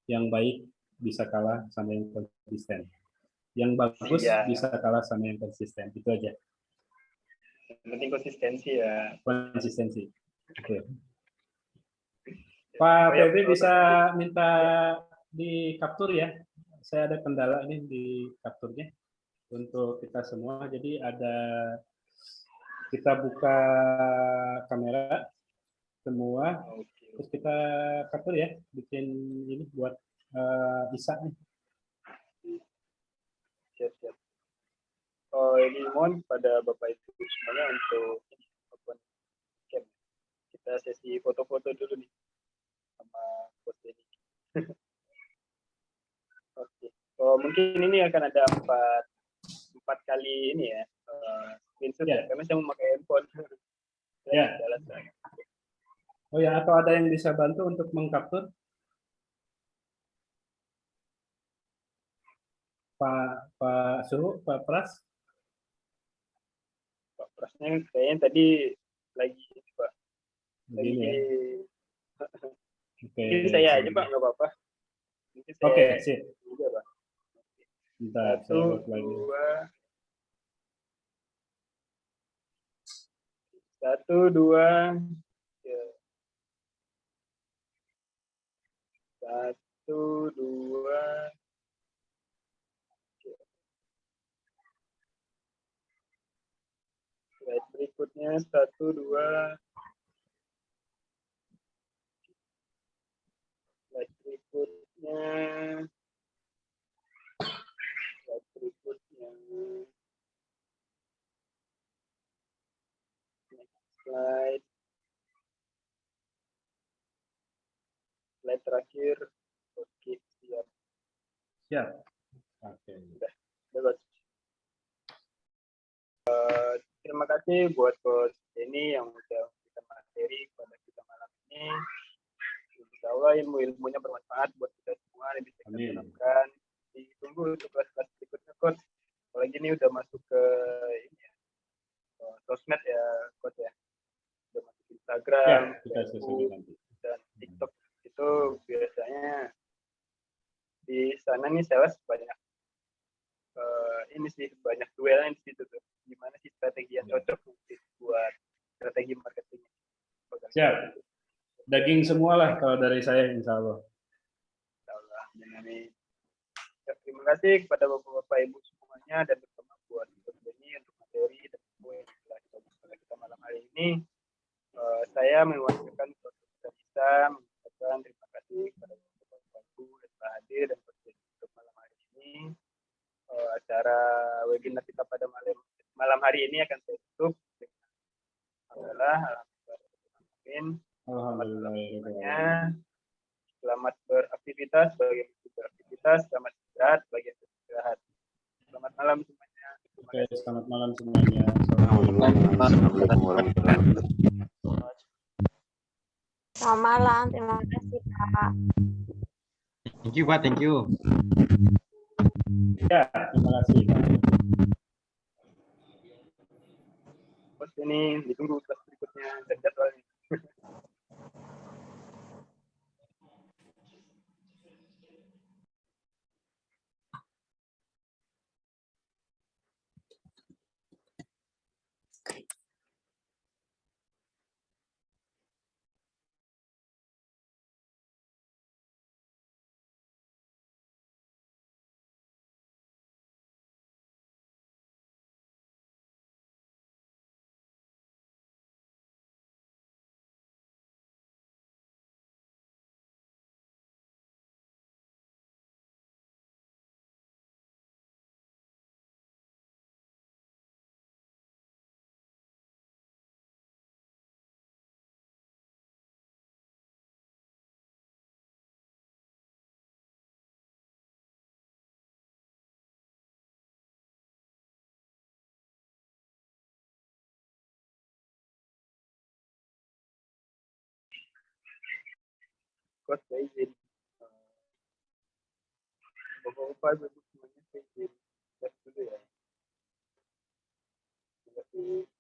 Yang baik bisa kalah sama yang konsisten. Yang bagus bisa kalah sama yang konsisten. Itu aja. Yang penting konsistensi ya. Konsistensi. Oke. Pak Feby bisa minta di capture ya. Saya ada kendala ini di capture-nya untuk kita semua. Jadi kita buka kamera semua, terus kita capture ya, bikin ini buat Isa nih. Siap. Ini mohon pada Bapak Ibu semuanya untuk open cam. Kita sesi foto-foto dulu nih sama Coach ini. Oke. Mungkin ini akan ada empat kali ini ya, screenshot ya, karena saya memakai handphone. Ya. Oh ya, atau ada yang bisa bantu untuk mengcapture? Pak Suhu, Pak Pras? Pak Prasnya kayaknya tadi lagi Pak. Lagi. Ya? Mungkin saya aja Pak, nggak apa-apa. Oke, sip. Juga, Pak. Bentar, 1, 2. 1, 2. 1, 2. Slide berikutnya 1, 2. Slide berikutnya. Slide terakhir. Oke, siap. Oke. Udah. Terima kasih buat Coach Denny yang sudah memberikan materi kepada kita malam ini. Insya Allah ilmunya bermanfaat buat kita semua, lebih bisa kita terapkan. Ditunggu untuk kelas-kelas berikutnya, Coach. Apalagi ini udah masuk ke ini ya, sosmed ya, Coach ya. Udah masuk Instagram, Facebook, dan TikTok. Itu biasanya di sana nih sales banyak ini sih, banyak duelnya di situ tuh. Gimana sih strategi yang cocok buat strategi marketing? Siap. Daging semua lah kalau dari saya, insya Allah. Terima kasih kepada Bapak Ibu semuanya dan terutama buat ini untuk materi dan info yang telah kita malam hari ini. Saya mewakilkan kita bisa mengucapkan terima kasih kepada Bapak Ibu yang telah hadir dan untuk malam hari ini. Acara webinar kita pada malam hari ini akan saya tutup dengan Alhamdulillah. Selamat beraktivitas bagi yang beraktivitas, selamat istirahat bagi yang istirahat. Selamat malam semuanya. Oke, selamat malam semuanya. Selamat malam, terima kasih Pak. Thank you Pak, thank you. Ya, terima kasih. Bos ini ditunggu kelas berikutnya dan jadwalnya. Coach saya izin. Bapak-bapak, ibu semuanya saya izin. Dulu ya. Terima kasih.